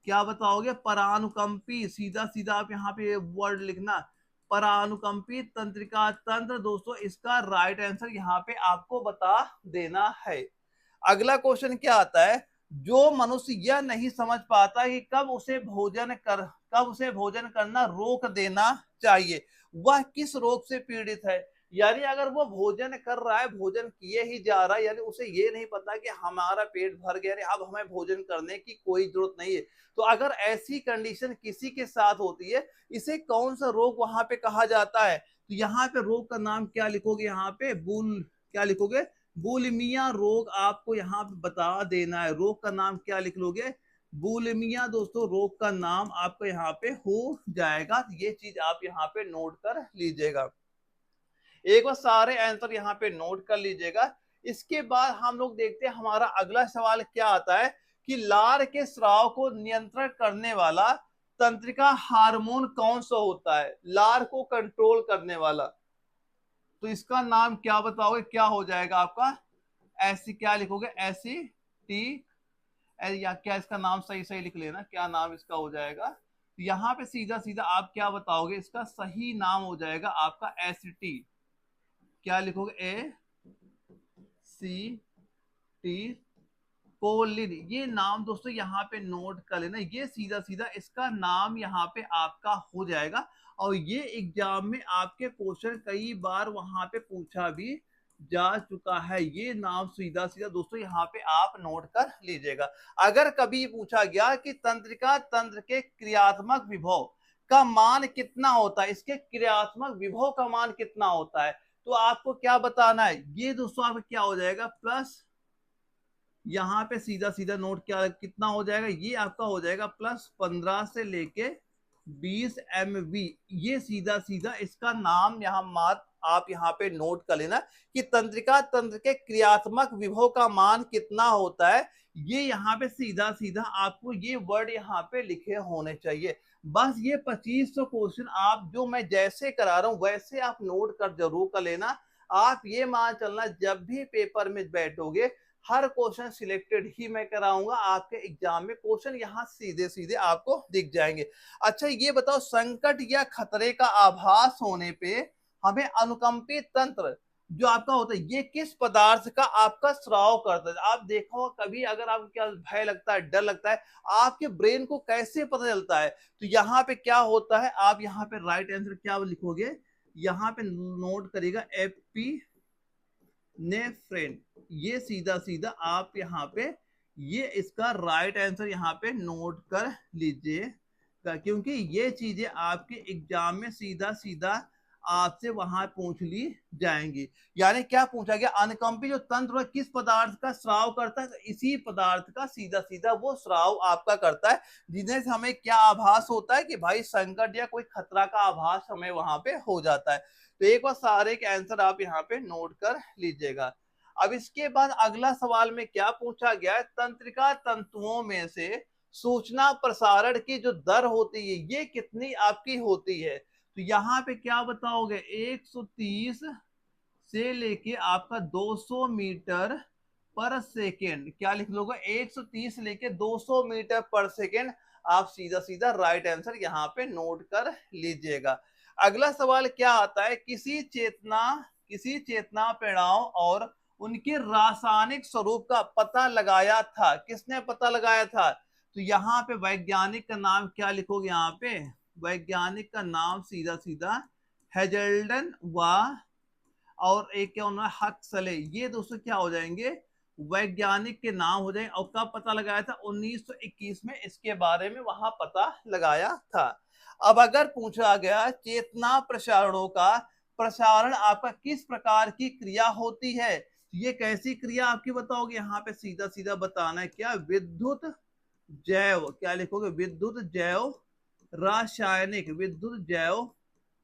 [SPEAKER 1] क्या बताओगे, परानुकंपी, सीधा सीधा आप यहाँ पे वर्ड लिखना, परानुकंपी तंत्रिका तंत्र, दोस्तों इसका राइट आंसर यहाँ पे आपको बता देना है। अगला क्वेश्चन क्या आता है, जो मनुष्य यह नहीं समझ पाता कि कब उसे भोजन करना रोक देना चाहिए, वह किस रोग से पीड़ित है। यानी अगर वो भोजन कर रहा है, भोजन किए ही जा रहा है, यानी उसे ये नहीं पता कि हमारा पेट भर गया, अब हमें भोजन करने की कोई जरूरत नहीं है, तो अगर ऐसी कंडीशन किसी के साथ होती है, इसे कौन सा रोग वहां पे कहा जाता है, तो यहाँ पे रोग का नाम क्या लिखोगे, यहाँ पे क्या लिखोगे, बुलिमिया रोग आपको यहाँ पे बता देना है। रोग का नाम क्या लिख लोगे, बुलिमिया, दोस्तों रोग का नाम आपको यहाँ पे हो जाएगा। ये चीज आप यहाँ पे नोट कर लीजिएगा। एक बार सारे आंसर यहाँ पे नोट कर लीजिएगा। इसके बाद हम लोग देखते हैं हमारा अगला सवाल क्या आता है कि लार के स्राव को नियंत्रण करने वाला तंत्रिका हार्मोन कौन सा होता है, लार को कंट्रोल करने वाला, तो इसका नाम क्या बताओगे, क्या हो जाएगा आपका, ऐसी क्या लिखोगे, ऐसी टी, या क्या इसका नाम सही सही लिख लेना, क्या नाम इसका हो जाएगा, यहाँ पे सीधा सीधा आप क्या बताओगे, इसका सही नाम हो जाएगा आपका एसिटी, क्या लिखोगे, ए सी टी कोलिन। ये नाम दोस्तों यहाँ पे नोट कर लेना, ये सीधा सीधा इसका नाम यहाँ पे आपका हो जाएगा। और ये एग्जाम में आपके क्वेश्चन कई बार वहां पे पूछा भी जा चुका है, ये नाम सीधा सीधा दोस्तों यहाँ पे आप नोट कर लीजिएगा। अगर कभी पूछा गया कि तंत्रिका तंत्र के क्रियात्मक विभव का मान कितना होता है, इसके क्रियात्मक विभव का मान कितना होता है, तो आपको क्या बताना है, ये दोस्तों आपका क्या हो जाएगा, प्लस, यहाँ पे सीधा सीधा नोट क्या कितना हो जाएगा, ये आपका हो जाएगा प्लस 15 से लेके 20 MV। ये सीधा सीधा इसका नाम यहाँ मात आप यहाँ पे नोट कर लेना कि तंत्रिका तंत्र के क्रियात्मक विभव का मान कितना होता है। ये यहाँ पे सीधा सीधा आपको ये वर्ड यहाँ पे लिखे होने चाहिए। बस ये 2500 क्वेश्चन आप जो मैं जैसे करा रहा हूं वैसे आप नोट कर जरूर कर लेना। आप ये मान चलना जब भी पेपर में बैठोगे हर क्वेश्चन सिलेक्टेड ही मैं कराऊंगा, आपके एग्जाम में क्वेश्चन यहाँ सीधे सीधे आपको दिख जाएंगे। अच्छा ये बताओ, संकट या खतरे का आभास होने पे हमें अनुकंपी तंत्र जो आपका होता है ये किस पदार्थ का आपका स्राव करता है। आप देखो कभी अगर आपको क्या भय लगता है, डर लगता है, आपके ब्रेन को कैसे पता चलता है, तो यहाँ पे क्या होता है, आप यहाँ पे राइट आंसर क्या लिखोगे, यहाँ पे नोट करिएगा एपी नेफ्रेन। ये सीधा सीधा आप यहाँ पे ये इसका राइट आंसर यहाँ पे नोट कर लीजिए, क्योंकि ये चीजें आपके एग्जाम में सीधा सीधा आपसे वहां पूछ ली जाएंगी। यानी क्या पूछा गया, अनुकंपी जो तंत्र किस पदार्थ का स्राव करता है, तो इसी पदार्थ का सीधा सीधा वो स्राव आपका करता है, जिन्हें से हमें क्या आभास होता है कि भाई संकट या कोई खतरा का आभास हमें वहां पे हो जाता है। तो एक बार सारे के आंसर आप यहाँ पे नोट कर लीजिएगा। अब इसके बाद अगला सवाल में क्या पूछा गया है, तंत्रिका तंतुओं में से सूचना प्रसारण की जो दर होती है ये कितनी आपकी होती है, तो यहाँ पे क्या बताओगे, 130 से लेके आपका 200 मीटर पर सेकेंड, क्या लिख लोगे, 130 लेके 200 मीटर पर सेकेंड। आप सीधा सीधा राइट आंसर यहाँ पे नोट कर लीजिएगा। अगला सवाल क्या आता है, किसी चेतना प्रेरणाओं और उनके रासायनिक स्वरूप का पता लगाया था। किसने पता लगाया था? तो यहाँ पे वैज्ञानिक का नाम क्या लिखोगे? यहाँ पे वैज्ञानिक का नाम सीधा सीधा हेजल्डन और एक क्या होना, हक्सले। ये दोस्तों क्या हो जाएंगे? वैज्ञानिक के नाम हो जाएंगे। और कब पता लगाया था? 1921 में इसके बारे में वहां पता लगाया था। अब अगर पूछा गया चेतना प्रसारणों का प्रसारण आपका किस प्रकार की क्रिया होती है, ये कैसी क्रिया आपकी बताओगे? यहाँ पे सीधा सीधा बताना है क्या? विद्युत जैव, क्या लिखोगे? विद्युत जैव रासायनिक, विद्युत जैव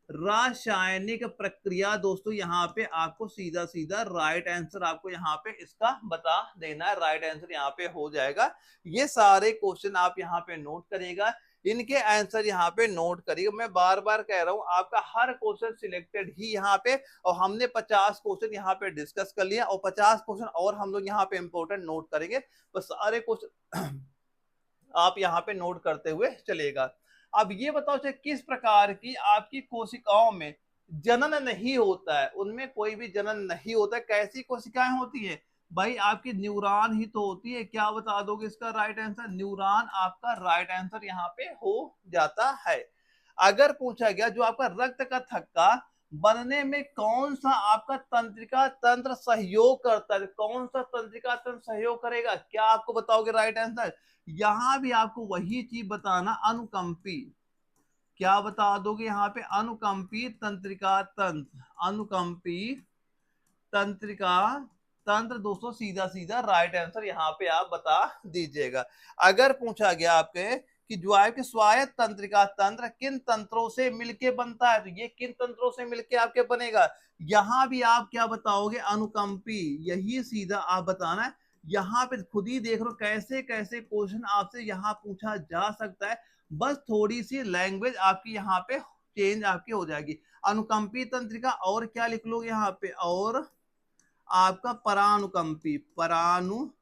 [SPEAKER 1] रासायनिक प्रक्रिया। दोस्तों यहाँ पे आपको सीधा सीधा राइट आंसर आपको यहाँ पे इसका बता देना है। राइट आंसर यहाँ पे हो जाएगा। ये सारे क्वेश्चन आप यहाँ पे नोट करिएगा, इनके आंसर यहाँ पे नोट करिएगा। मैं बार बार कह रहा हूँ आपका हर क्वेश्चन सिलेक्टेड ही यहाँ पे, और हमने 50 क्वेश्चन यहाँ पे डिस्कस कर लिया और 50 क्वेश्चन और हम लोग यहाँ पे इंपोर्टेंट नोट करेंगे। बस सारे क्वेश्चन आप यहाँ पे नोट करते हुए चलेगा। अब ये बताओ चाहे किस प्रकार की आपकी कोशिकाओं में जनन नहीं होता है, उनमें कोई भी जनन नहीं होता है। कैसी कोशिकाएं होती है भाई? आपकी न्यूरॉन ही तो होती है। क्या बता दोगे इसका राइट आंसर? न्यूरॉन आपका राइट आंसर यहाँ पे हो जाता है। अगर पूछा गया जो आपका रक्त का थक्का बनने में कौन सा आपका तंत्रिका तंत्र सहयोग करता है, कौन सा तंत्रिका तंत्र सहयोग करेगा, क्या आपको बताओगे राइट आंसर? यहां भी आपको वही चीज बताना, अनुकंपी। क्या बता दोगे यहाँ पे? अनुकंपी तंत्रिका तंत्र, अनुकंपी तंत्रिका तंत्र। दोस्तों सीधा सीधा राइट आंसर यहाँ पे आप बता दीजिएगा। अगर पूछा गया आपके कि जो आपके स्वायत्त तंत्रिका तंत्र किन तंत्रों से मिलके बनता है, तो ये किन तंत्रों से मिलके आपके बनेगा? यहाँ भी आप क्या बताओगे? अनुकंपी। यही सीधा आप बताना है। यहाँ पे खुद ही देख लो कैसे कैसे क्वेश्चन आपसे यहाँ पूछा जा सकता है। बस थोड़ी सी लैंग्वेज आपकी यहाँ पे चेंज आपकी हो जाएगी। अनुकंपी तंत्रिका और क्या लिख लोगे यहाँ पे? और आपका परानुकंपी, परानुकंपी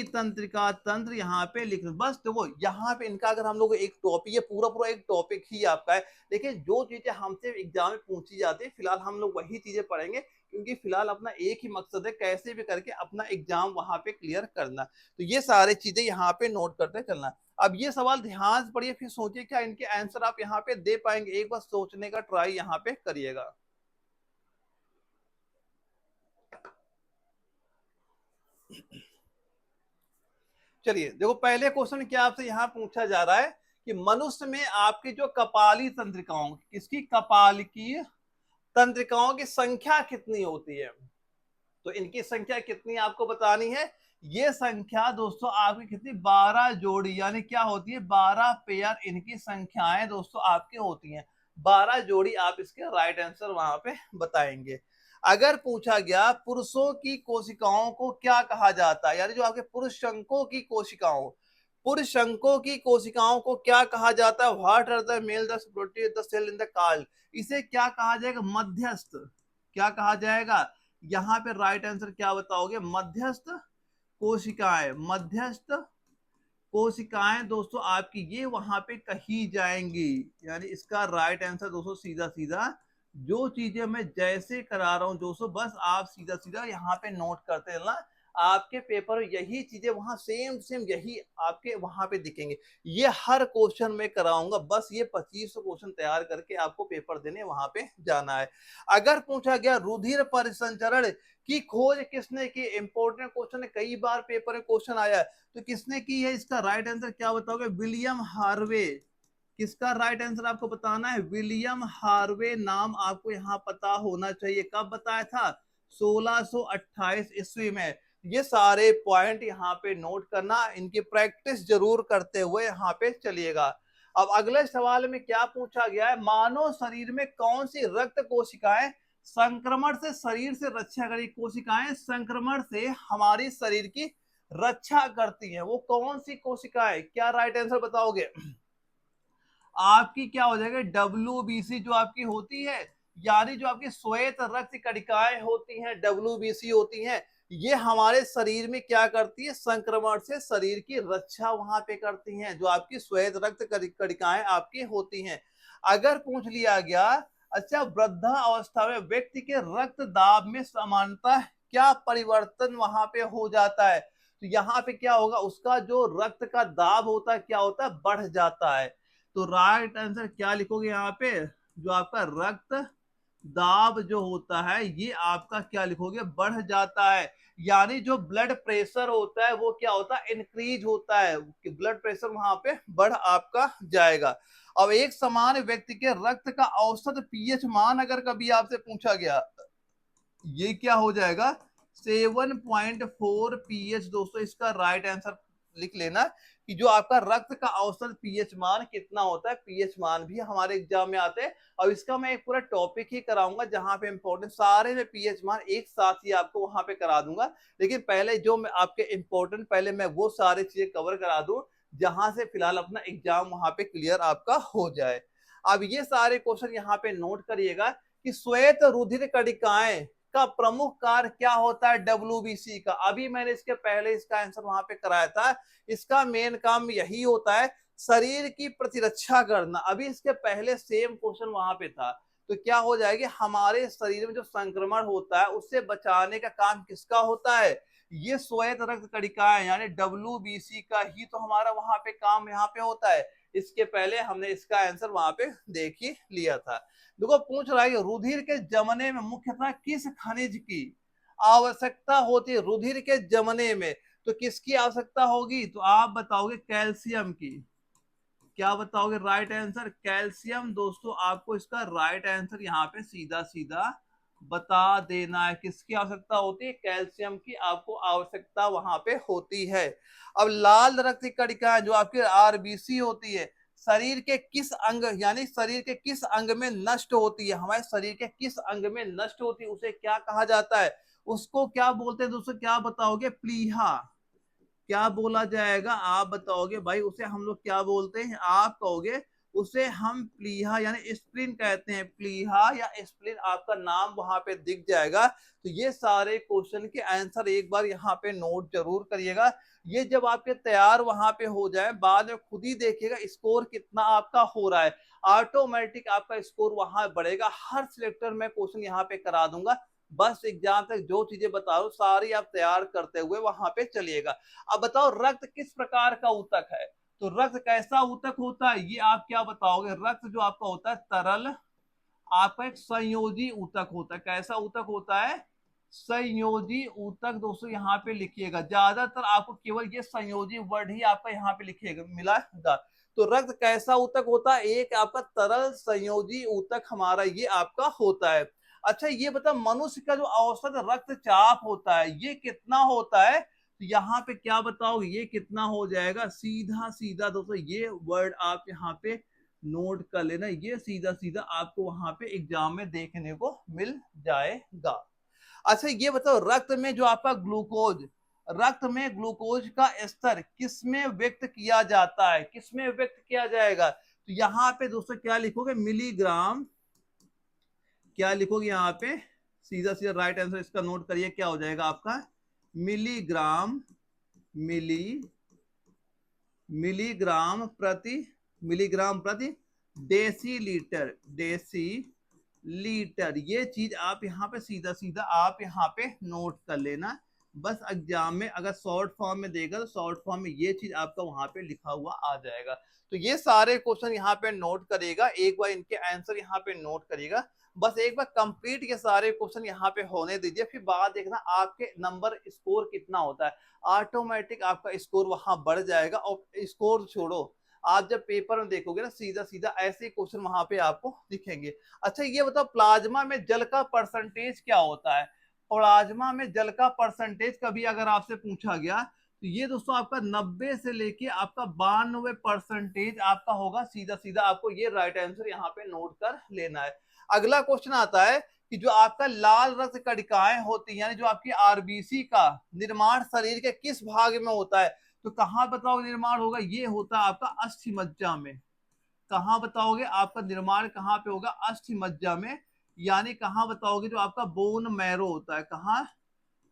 [SPEAKER 1] तंत्रिका तंत्र यहाँ पे लिख। बस देखो यहाँ पे इनका अगर हम लोग एक टॉपिक, ये पूरा पूरा एक टॉपिक ही आपका है। देखिए जो चीजें हमसे एग्जाम में पूछी जाती है फिलहाल हम लोग वही चीजें पढ़ेंगे, क्योंकि फिलहाल अपना एक ही मकसद है कैसे भी करके अपना एग्जाम वहां पे क्लियर करना। तो ये सारी चीजें यहाँ पे नोट करते चलना। अब ये सवाल ध्यान से पढ़िए, फिर सोचिए क्या इनके आंसर आप यहाँ पे दे पाएंगे। एक बार सोचने का ट्राई यहाँ पे करिएगा। चलिए देखो पहले क्वेश्चन क्या आपसे यहाँ पूछा जा रहा है कि मनुष्य में आपकी जो कपाली तंत्रिकाओं, किसकी कपाल की तंत्रिकाओं की संख्या कितनी होती है? तो इनकी संख्या कितनी आपको बतानी है। ये संख्या दोस्तों आपकी कितनी? 12 जोड़ी, यानी क्या होती है? 12 पेयर इनकी संख्याएं दोस्तों आपकी होती हैं। 12 जोड़ी आप इसके राइट आंसर वहां पे बताएंगे। अगर पूछा गया पुरुषों की कोशिकाओं को क्या कहा जाता है, यानी जो आपके पुरुष शंकों की कोशिकाओं, पुरुष शंकों की कोशिकाओं को क्या कहा जाता है? What are the male the protein the cell in the card, इसे क्या कहा जाएगा? मध्यस्थ। क्या कहा जाएगा? यहाँ पे राइट आंसर क्या बताओगे? मध्यस्थ कोशिकाएं, मध्यस्थ कोशिकाएं दोस्तों आपकी ये वहां पे कही जाएंगी। यानी इसका राइट आंसर दोस्तों सीधा सीधा जो चीजें मैं जैसे करा रहा हूं दोस्तों, बस आप सीधा सीधा यहाँ पे नोट करते रहना। आपके पेपर यही चीजें वहां सेम सेम यही आपके वहां पे दिखेंगे। ये हर क्वेश्चन में कराऊंगा, बस ये 25 क्वेश्चन तैयार करके आपको पेपर देने वहां पे जाना है। अगर पूछा गया रुधिर परिसंचरण की खोज किसने की? इंपॉर्टेंट क्वेश्चन है, कई बार पेपर में क्वेश्चन आया है। तो किसने की है? इसका राइट आंसर क्या बताओगे? William Harvey. किसका राइट आंसर आपको बताना है? विलियम हार्वे नाम आपको यहाँ पता होना चाहिए। कब बताया था? 1628 ईस्वी में। ये सारे पॉइंट यहाँ पे नोट करना, इनकी प्रैक्टिस जरूर करते हुए यहाँ पे चलिएगा। अब अगले सवाल में क्या पूछा गया है? मानव शरीर में कौन सी रक्त कोशिकाएं संक्रमण से शरीर से रक्षा करी? कोशिकाएं संक्रमण से हमारी शरीर की रक्षा करती हैं, वो कौन सी कोशिकाएं? क्या राइट आंसर बताओगे? आपकी क्या हो जाएगा? WBC जो आपकी होती है, यानी जो आपकी श्वेत रक्त कणिकाएं होती हैं, WBC होती हैं, ये हमारे शरीर में क्या करती है? संक्रमण से शरीर की रक्षा वहां पे करती हैं, जो आपकी श्वेत रक्त कणिकाएं आपकी होती हैं। अगर पूछ लिया गया अच्छा वृद्धावस्था में व्यक्ति के रक्त दाब में समानता क्या परिवर्तन वहां पे हो जाता है? तो यहाँ पे क्या होगा, उसका जो रक्त का दाब होता है क्या होता है, बढ़ जाता है। तो राइट आंसर क्या लिखोगे यहाँ पे, जो आपका रक्त दाब जो होता है ये आपका क्या लिखोगे, बढ़ जाता है। यानी जो ब्लड प्रेशर होता है वो क्या होता है, इंक्रीज होता है, ब्लड प्रेशर वहां पे बढ़ आपका जाएगा। अब एक समान व्यक्ति के रक्त का औसत पीएच मान अगर कभी आपसे पूछा गया, ये क्या हो जाएगा, 7.4 पीएच। दोस्तों इसका राइट आंसर लिख लेना कि जो आपका रक्त का औसत पीएच मान कितना होता है, पीएच मान भी हमारे एग्जाम में आते हैं। और इसका मैं एक पूरा टॉपिक ही कराऊंगा जहां पे इंपॉर्टेंट सारे में पीएच मान एक साथ ही आपको वहां पे करा दूंगा। लेकिन पहले जो मैं आपके इंपॉर्टेंट, पहले मैं वो सारी चीजें कवर करा दूं जहां से फिलहाल अपना एग्जाम वहां पे क्लियर आपका हो जाए। अब ये सारे क्वेश्चन यहाँ पे नोट करिएगा कि श्वेत रुधिर कणिकाएं का प्रमुख कार्य क्या होता है डब्ल्यूबीसी का। अभी मैंने इसके पहले इसका आंसर वहां पे कराया था। इसका मेन काम यही होता है, शरीर की प्रतिरक्षा करना। अभी इसके पहले सेम क्वेश्चन वहां पे था। तो क्या हो जाएगी, हमारे शरीर में जो संक्रमण होता है उससे बचाने का काम किसका होता है, ये श्वेत रक्त कणिकाएं यानी डब्ल्यूबीसी का ही तो हमारा वहां पे काम यहाँ पे होता है। इसके पहले हमने इसका आंसर वहां पे देख ही लिया था। देखो पूछ रहा है रुधिर के जमने में मुख्यतः किस खनिज की आवश्यकता होती है, रुधिर के जमने में तो किसकी आवश्यकता होगी, तो आप बताओगे कैल्शियम की। क्या बताओगे राइट आंसर, कैल्शियम। दोस्तों आपको इसका राइट आंसर यहाँ पे सीधा सीधा बता देना है, किसकी आवश्यकता होती है, कैल्शियम की आपको आवश्यकता वहां पे होती है। अब लाल रक्त कणिका जो आपकी आरबीसी होती है, शरीर के किस अंग यानी शरीर के किस अंग में नष्ट होती है, हमारे शरीर के किस अंग में नष्ट होती है, उसे क्या कहा जाता है, उसको क्या बोलते हैं दोस्तों, क्या बताओगे, प्लीहा। क्या बोला जाएगा आप बताओगे भाई, उसे हम लोग क्या बोलते हैं, आप कहोगे उसे हम प्लीहा यानी स्प्लिन कहते हैं, प्लीहा या स्प्लिन आपका नाम वहां पे दिख जाएगा। तो ये सारे क्वेश्चन के आंसर एक बार यहाँ पे नोट जरूर करिएगा। ये जब आपके तैयार वहां पे हो जाए बाद में खुद ही देखिएगा स्कोर कितना आपका हो रहा है, ऑटोमेटिक आपका स्कोर वहां बढ़ेगा। हर सिलेक्टर में क्वेश्चन यहाँ पे करा दूंगा, बस एग्जाम तक जो चीजें बता रहा हूँ सारी आप तैयार करते हुए वहां पे चलिएगा। अब बताओ रक्त किस प्रकार का ऊतक है, तो रक्त कैसा ऊतक होता है ये आप क्या बताओगे, रक्त जो आपका होता है तरल, आपका एक संयोजी ऊतक होता है। कैसा ऊतक होता है, संयोजी ऊतक। दोस्तों यहाँ पे लिखिएगा, ज्यादातर आपको केवल ये संयोजी वर्ड ही आपका यहाँ पे लिखिएगा मिला। तो रक्त कैसा ऊतक होता है, एक आपका तरल संयोजी ऊतक हमारा ये आपका होता है। अच्छा ये बता, मनुष्य का जो औसत रक्तचाप होता है ये कितना होता है, तो यहाँ पे क्या बताओगे ये कितना हो जाएगा, सीधा सीधा दोस्तों ये वर्ड आप यहाँ पे नोट कर लेना, ये सीधा सीधा आपको वहां पे एग्जाम में देखने को मिल जाएगा। अच्छा ये बताओ, रक्त में जो आपका ग्लूकोज, रक्त में ग्लूकोज का स्तर किसमें व्यक्त किया जाता है, किसमें व्यक्त किया जाएगा, तो यहाँ पे दोस्तों क्या लिखोगे, मिलीग्राम। क्या लिखोगे यहाँ पे, सीधा सीधा राइट आंसर इसका नोट करिए, क्या हो जाएगा आपका, मिलीग्राम, मिलीग्राम प्रति डेसीलीटर। ये चीज आप यहाँ पे सीधा सीधा आप यहाँ पे नोट कर लेना। बस एग्जाम में अगर शॉर्ट फॉर्म में देगा तो शॉर्ट फॉर्म में ये चीज आपका वहां पे लिखा हुआ आ जाएगा। तो ये सारे क्वेश्चन यहाँ पे नोट करिएगा, एक बार इनके आंसर यहाँ पे नोट करिएगा। बस एक बार कंप्लीट ये सारे क्वेश्चन यहाँ पे होने दीजिए, फिर बाद देखना आपके नंबर स्कोर कितना होता है, ऑटोमेटिक आपका स्कोर वहां बढ़ जाएगा। और स्कोर छोड़ो, आप जब पेपर में देखोगे ना सीधा सीधा ऐसे क्वेश्चन वहां पे आपको दिखेंगे। अच्छा ये बताओ, प्लाज्मा में जल का परसेंटेज क्या होता है, प्लाज्मा में जल का परसेंटेज कभी अगर आपसे पूछा गया तो ये दोस्तों आपका 90 से लेके आपका 92% आपका होगा। सीधा सीधा आपको ये राइट आंसर यहाँ पे नोट कर लेना है। अगला क्वेश्चन आता है कि जो आपका लाल रक्त कणिकाएं होती है यानी जो आपकी आरबीसी का निर्माण शरीर के किस भाग में होता है, तो कहां बताओगे निर्माण होगा, ये होता है आपका अस्थि मज्जा में। कहां बताओगे आपका निर्माण कहां पे होगा, अस्थि मज्जा में। यानी कहां बताओगे, जो आपका बोन मैरो होता है, कहां,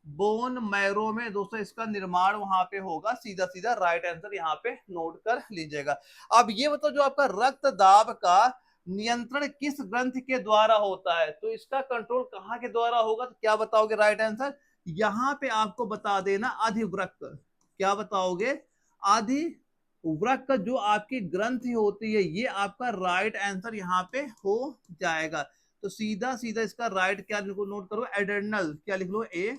[SPEAKER 1] बोन मैरो में दोस्तों इसका निर्माण वहां पे होगा। सीधा सीधा राइट आंसर यहाँ पे नोट कर लीजिएगा। अब ये बताओ, जो आपका रक्त दाब का नियंत्रण किस ग्रंथि के द्वारा होता है, तो इसका कंट्रोल कहाँ के द्वारा होगा, तो क्या बताओगे राइट आंसर, यहाँ पे आपको बता देना अधिवृक्क। क्या बताओगे? अधिवृक्क जो आपकी ग्रंथि होती है, ये आपका राइट आंसर यहाँ पे हो जाएगा। तो सीधा सीधा इसका राइट क्या नोट करो, एडर्नल क्या लिख लो, ए।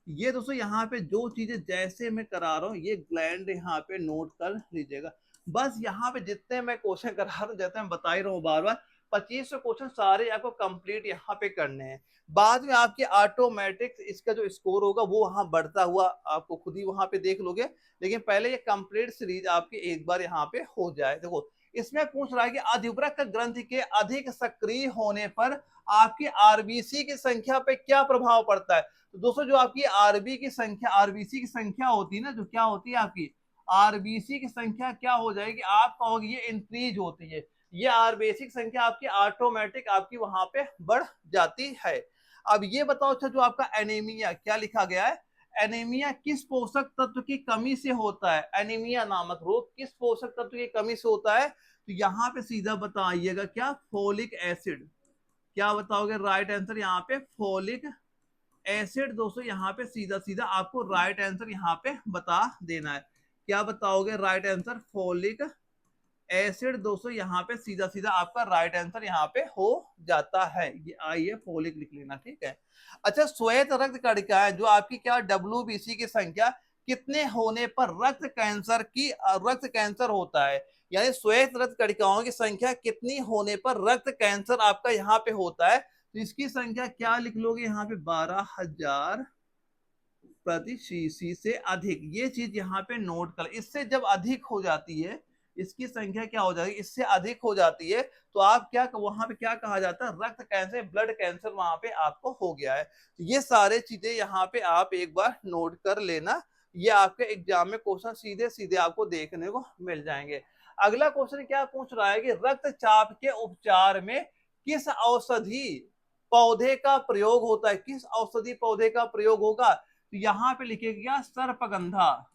[SPEAKER 1] ये दोस्तों यहाँ पे जो चीजें जैसे मैं करा रहा हूँ ये ग्लैंड यहाँ पे नोट कर लीजिएगा। बस यहाँ पे जितने मैं क्वेश्चन करा रहा हूँ, जैसे मैं बता ही रहा हूँ बार बार, 2500 क्वेश्चन सारे आपको कंप्लीट यहाँ पे करने हैं। बाद में आपके ऑटोमेटिक इसका जो स्कोर होगा वो वहां बढ़ता हुआ आपको खुद ही वहां पे देख लोगे। लेकिन पहले ये कंप्लीट सीरीज आपकी एक बार यहाँ पे हो जाए। देखो इसमें पूछ रहा है कि अधिवृक्क ग्रंथि के अधिक सक्रिय होने पर आपकी आरबीसी की संख्या पे क्या प्रभाव पड़ता है। तो दोस्तों जो आपकी आरबीसी की संख्या होती है ना, जो क्या होती है आपकी आरबीसी की संख्या क्या हो जाएगी, आप कहोगे ये इंक्रीज होती है। ये आरबीसी की संख्या आपकी ऑटोमेटिक आपकी वहां पे बढ़ जाती है। अब ये बताओ अच्छा, जो आपका एनीमिया क्या लिखा गया है, एनीमिया किस पोषक तत्व की कमी से होता है? एनीमिया नामक रोग किस पोषक तत्व की कमी से होता है? तो यहाँ पे सीधा बताइएगा क्या, फोलिक एसिड। क्या बताओगे राइट आंसर यहाँ पे, फोलिक एसिड। दोस्तों यहाँ पे सीधा सीधा आपको राइट आंसर यहाँ पे बता देना है। क्या बताओगे राइट आंसर, फोलिक एसिड। दोस्तों यहाँ पे सीधा सीधा आपका राइट आंसर यहाँ पे हो जाता है। ये आइए फोलिक लिख लेना, ठीक है। अच्छा, श्वेत रक्त कणिकाएं जो आपकी क्या, डब्ल्यूबीसी की संख्या कितने होने पर रक्त कैंसर होता है? यानी श्वेत रक्त कणिकाओं की संख्या कितनी होने पर रक्त कैंसर आपका यहाँ पे होता है? तो इसकी संख्या क्या लिख लोगे यहाँ पे, 12,000 प्रति सीसी से अधिक। ये चीज यहाँ पे नोट कर, इससे जब अधिक हो जाती है, इसकी संख्या क्या हो जाएगी, इससे अधिक हो जाती है, तो आप क्या वहां पे क्या कहा जाता है, रक्त कैंसर, ब्लड कैंसर वहां पे आपको हो गया है। ये सारे चीजें यहाँ पे आप एक बार नोट कर लेना। ये आपके एग्जाम में क्वेश्चन सीधे सीधे आपको देखने को मिल जाएंगे। अगला क्वेश्चन क्या पूछ रहा है कि रक्तचाप के उपचार में किस औषधि पौधे का प्रयोग होता है? किस औषधि पौधे का प्रयोग होगा? तो यहाँ पे लिखिएगा सर्पगंधा।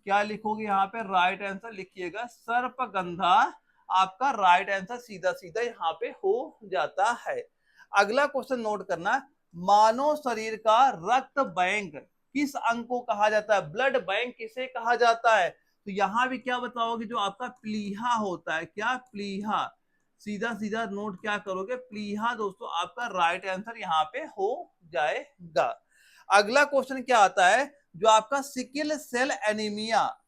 [SPEAKER 1] क्या लिखोगे यहाँ पे, राइट आंसर लिखिएगा सर्पगंधा। आपका राइट आंसर सीधा सीधा यहाँ पे हो जाता है। अगला क्वेश्चन नोट करना, मानव शरीर का रक्त बैंक किस अंग को कहा जाता है? ब्लड बैंक किसे कहा जाता है? तो यहाँ भी क्या बताओगे, जो आपका प्लीहा होता है, क्या प्लीहा। सीधा सीधा नोट क्या करोगे, प्लीहा। दोस्तों आपका राइट आंसर यहाँ पे हो जाएगा। अगला क्वेश्चन क्या आता है, जो आपका सिकिल सेल एनीमिया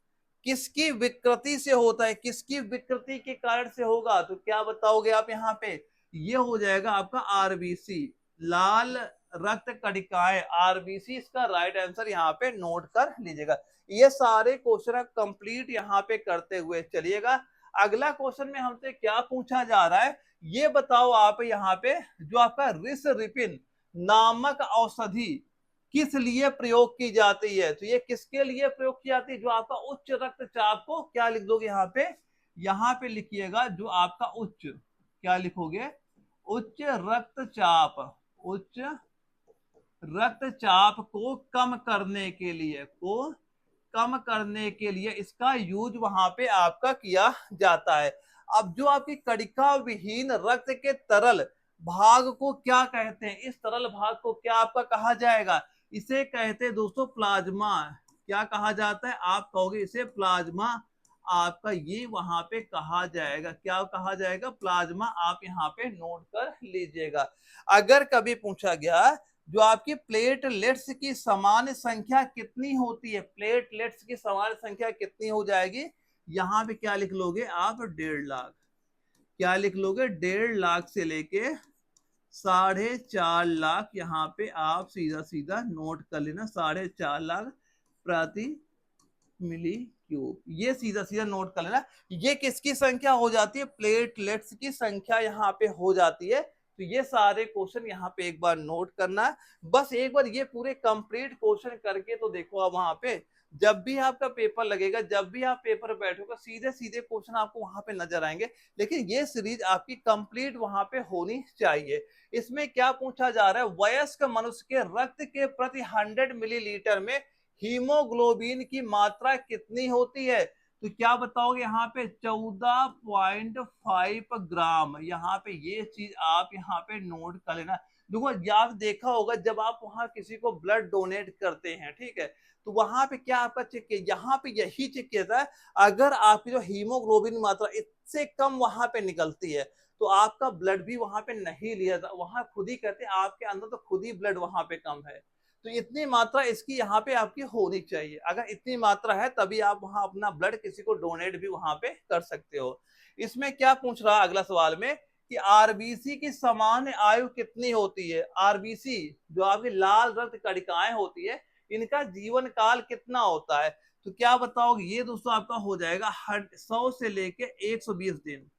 [SPEAKER 1] किसकी विकृति से होता है? किसकी विकृति के कारण से होगा? तो क्या बताओगे आप यहाँ पे, ये हो जाएगा आपका आरबीसी, लाल रक्त कणिकाएं, आरबीसी इसका राइट आंसर यहाँ पे नोट कर लीजिएगा। ये सारे क्वेश्चन कंप्लीट यहाँ पे करते हुए चलिएगा। अगला क्वेश्चन में हमसे क्या पूछा जा रहा है, ये बताओ आप यहाँ पे, जो आपका रिसरिपिन नामक औषधि किस लिए प्रयोग की जाती है? तो ये किसके लिए प्रयोग की जाती है? जो आपका उच्च रक्तचाप को, क्या लिख दोगे यहाँ पे लिखिएगा, जो आपका उच्च, क्या लिखोगे, उच्च रक्तचाप, उच्च रक्तचाप को कम करने के लिए, इसका यूज वहां पे आपका किया जाता है। अब जो आपकी कणिका विहीन रक्त के तरल भाग को क्या कहते हैं? इस तरल भाग को क्या आपका कहा जाएगा? इसे कहते हैं दोस्तों प्लाज्मा। क्या कहा जाता है? आप कहोगे इसे प्लाज्मा। आपका ये वहां पे कहा जाएगा, क्या कहा जाएगा, प्लाज्मा। आप यहाँ पे नोट कर लीजिएगा। अगर कभी पूछा गया जो आपकी प्लेटलेट्स की सामान्य संख्या कितनी होती है, प्लेटलेट्स की सामान्य संख्या कितनी हो जाएगी, यहाँ पे क्या लिख लोगे आप, 1.5 लाख। क्या लिख लोगे, 1.5 लाख से लेके 4.5 लाख। यहाँ पे आप सीधा सीधा नोट कर लेना, 4.5 लाख प्रति मिली क्यूब। ये सीधा सीधा नोट कर लेना। ये किसकी संख्या हो जाती है? प्लेटलेट्स की संख्या यहाँ पे हो जाती है। तो ये सारे क्वेश्चन यहाँ पे एक बार नोट करना है। बस एक बार ये पूरे कंप्लीट क्वेश्चन करके तो देखो आप वहां पे, जब भी आपका पेपर लगेगा, जब भी आप पेपर बैठोगे, सीधे सीधे क्वेश्चन आपको वहां पे नजर आएंगे। लेकिन ये सीरीज आपकी कंप्लीट वहां पे होनी चाहिए। इसमें क्या पूछा जा रहा है, वयस्क मनुष्य के रक्त के प्रति 100 मिलीलीटर में हीमोग्लोबिन की मात्रा कितनी होती है? तो क्या बताओगे यहाँ पे, 14.5 ग्राम। यहाँ पे ये चीज आप यहाँ पे नोट कर लेना। देखो आप देखा होगा जब आप वहां किसी को ब्लड डोनेट करते हैं, ठीक है, तो वहां पे क्या आपका चेक किया, यहाँ पे यही चेक किया था, अगर आपकी जो हीमोग्लोबिन मात्रा इससे कम वहां पे निकलती है तो आपका ब्लड भी वहां पे नहीं लिया था, वहां खुद ही कहते हैं आपके अंदर तो खुद ही ब्लड वहां पे कम है, तो इतनी मात्रा इसकी यहाँ पे आपकी होनी चाहिए, अगर इतनी मात्रा है तभी आप वहां अपना ब्लड किसी को डोनेट भी वहां पे कर सकते हो। इसमें क्या पूछ रहा है अगला सवाल में कि आरबीसी की सामान्य आयु कितनी होती है, आरबीसी जो आपकी लाल रक्त कणिकाएं होती है इनका जीवन काल कितना होता है, तो क्या बताओगे, ये दोस्तों आपका हो जाएगा 100 से लेके 120 दिन,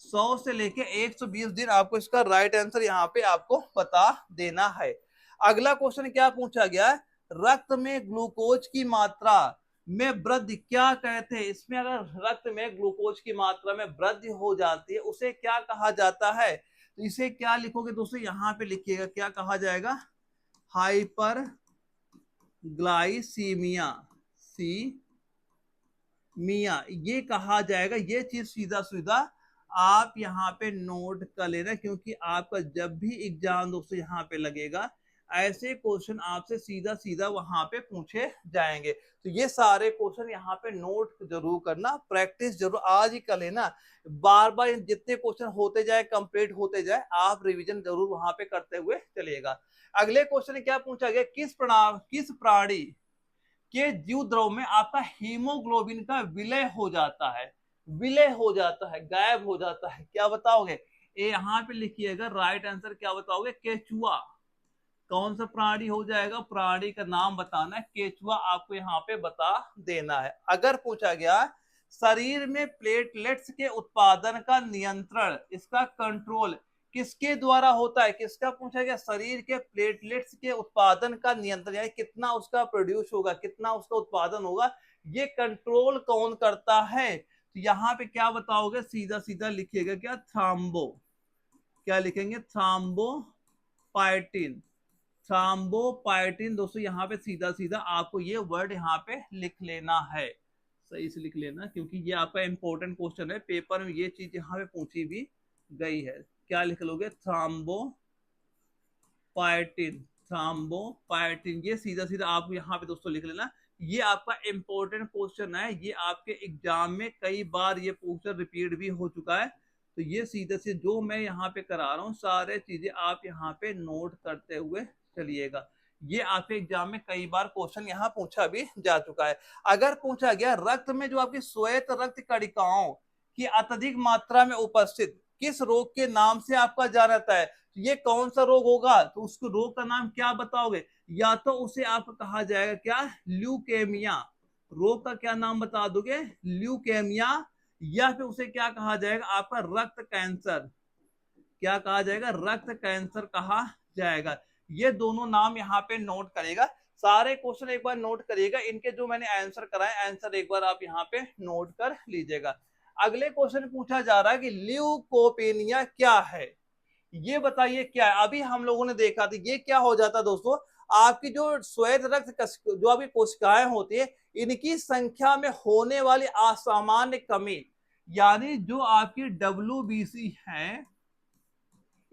[SPEAKER 1] 100 से लेके 120 दिन आपको इसका राइट आंसर यहाँ पे आपको बता देना है। अगला क्वेश्चन क्या पूछा गया है, रक्त में ग्लूकोज की मात्रा में वृद्धि क्या कहते हैं, इसमें अगर रक्त में ग्लूकोज की मात्रा में वृद्धि हो जाती है उसे क्या कहा जाता है, तो इसे क्या लिखोगे दोस्तों, यहाँ पे लिखिएगा क्या कहा जाएगा, हाइपर ग्लाइसीमिया, सी मिया ये कहा जाएगा, ये चीज सीधा सीधा आप यहाँ पे नोट कर लेना, क्योंकि आपका जब भी एग्जाम दोस्तों यहाँ पे लगेगा ऐसे क्वेश्चन आपसे सीधा सीधा वहां पे पूछे जाएंगे, तो ये सारे क्वेश्चन यहाँ पे नोट जरूर करना, प्रैक्टिस जरूर आज ही कर लेना, बार बार जितने क्वेश्चन होते जाए कंप्लीट होते जाए आप रिवीजन जरूर वहां पे करते हुए चलिएगा। अगले क्वेश्चन क्या पूछा गया, किस प्राणी के जीव द्रव में आपका हीमोग्लोबिन का विलय हो जाता है, विलय हो जाता है, गायब हो जाता है, क्या बताओगे, ये यहाँ पे लिखिएगा राइट आंसर क्या बताओगे, केचुआ, कौन सा प्राणी हो जाएगा, प्राणी का नाम बताना है, केचुआ आपको यहाँ पे बता देना है। अगर पूछा गया शरीर में प्लेटलेट्स के उत्पादन का नियंत्रण, इसका कंट्रोल किसके द्वारा होता है, किसका पूछा गया, शरीर के प्लेटलेट्स के उत्पादन का नियंत्रण, यानी कितना उसका प्रोड्यूस होगा, कितना उसका उत्पादन होगा, ये कंट्रोल कौन करता है, तो यहाँ पे क्या बताओगे, सीधा सीधा लिखिएगा क्या, थ्राम्बो, क्या लिखेंगे, थ्राम्बोपाइटिन, थ्राम्बोपाइटिन दोस्तों यहाँ पे सीधा सीधा आपको ये वर्ड यहाँ पे लिख लेना है, सही से लिख लेना, क्योंकि ये आपका इंपॉर्टेंट क्वेश्चन है, पेपर में ये चीज यहाँ पे पूछी भी गई है, क्या लिख लोगे, थ्राम्बोपाइटिन, थ्राम्बोपाइटिन, ये सीधा सीधा आप यहाँ पे दोस्तों लिख लेना, ये आपका इंपॉर्टेंट क्वेश्चन है, ये आपके एग्जाम में कई बार ये क्वेश्चन रिपीट भी हो चुका है, तो ये सीधे से जो मैं यहाँ पे करा रहा हूँ सारे चीजें आप यहाँ पे नोट करते हुए चलिएगा, ये आपके एग्जाम में कई बार क्वेश्चन यहाँ पूछा भी जा चुका है। अगर पूछा गया रक्त में जो आपकी श्वेत रक्त कणिकाओं की अत्यधिक मात्रा में उपस्थित किस रोग के नाम से आपका जाना जाता है, ये कौन सा रोग होगा, तो उसको रोग का नाम क्या बताओगे, या तो उसे आपको कहा जाएगा क्या, ल्यूकेमिया, रोग का क्या नाम बता दोगे, ल्यूकेमिया, या फिर उसे क्या कहा जाएगा आपका रक्त कैंसर, क्या कहा जाएगा, रक्त कैंसर कहा जाएगा, ये दोनों नाम यहाँ पे नोट करेगा, सारे क्वेश्चन एक बार नोट करिएगा, इनके जो मैंने आंसर कराए आंसर एक बार आप यहाँ पे नोट कर लीजिएगा। अगले क्वेश्चन पूछा जा रहा है कि ल्यूकोपेनिया क्या है, ये बताइए क्या है, अभी हम लोगों ने देखा था ये क्या हो जाता है दोस्तों, आपकी जो श्वेत रक्त जो आपकी कोशिकाएं होती है इनकी संख्या में होने वाली असामान्य कमी, यानी जो आपकी WBC है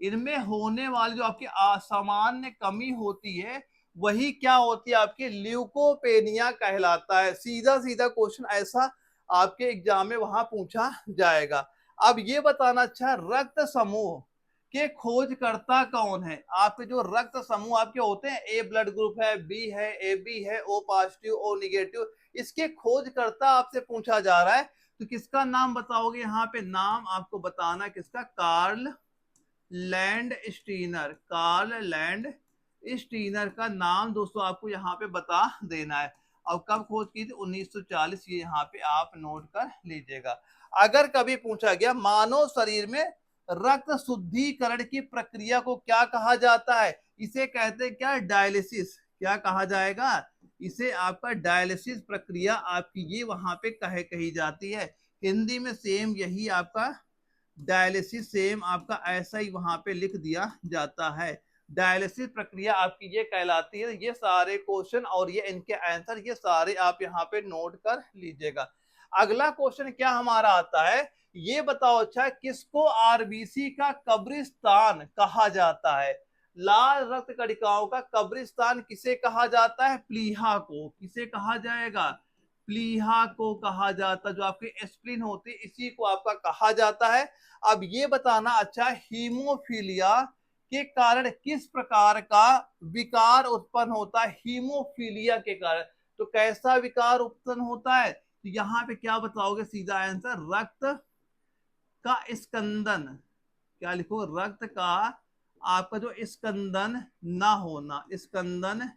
[SPEAKER 1] इनमें होने वाली जो आपकी असामान्य कमी होती है वही क्या होती है, आपकी ल्यूकोपेनिया कहलाता है, सीधा सीधा क्वेश्चन ऐसा आपके एग्जाम में वहां पूछा जाएगा। अब ये बताना अच्छा, रक्त समूह के खोजकर्ता कौन है, आपके जो रक्त समूह आपके होते हैं, ए ब्लड ग्रुप है, बी है, ए बी है, ओ पॉजिटिव, ओ निगेटिव, इसके खोजकर्ता आपसे पूछा जा रहा है, तो किसका नाम बताओगे, यहाँ पे नाम आपको बताना किसका, Karl Landsteiner, Karl Landsteiner का नाम दोस्तों आपको यहाँ पे बता देना है, अब कब खोज की थी 1940, ये यहाँ पे आप नोट कर लीजिएगा। अगर कभी पूछा गया मानव शरीर में रक्त शुद्धिकरण की प्रक्रिया को क्या कहा जाता है, इसे कहते हैं क्या, डायलिसिस, क्या कहा जाएगा, इसे आपका डायलिसिस प्रक्रिया आपकी ये वहां पे कही जाती है, हिंदी में सेम यही आपका डायलिसिस सेम आपका ऐसा ही वहां पे लिख दिया जाता है, डायलिसिस प्रक्रिया आपकी ये कहलाती है, ये सारे क्वेश्चन और ये इनके आंसर ये सारे आप यहाँ पे नोट कर लीजिएगा। अगला क्वेश्चन क्या हमारा आता है, ये बताओ अच्छा किसको आरबीसी का कब्रिस्तान कहा जाता है, लाल रक्त कणिकाओं का कब्रिस्तान किसे कहा जाता है? प्लीहा को। किसे कहा जाएगा? प्लीहा को कहा जाता है। जो आपकी स्प्लीन होती है इसी को आपका कहा जाता है। अब ये बताना, अच्छा, हीमोफीलिया के कारण किस प्रकार का विकार उत्पन्न होता है? हीमोफीलिया के कारण तो कैसा विकार उत्पन्न होता है? तो यहाँ पे क्या बताओगे? सीधा आंसर, रक्त का स्कंदन। क्या लिखो? रक्त का आपका जो स्कंदन ना होना, स्कंदन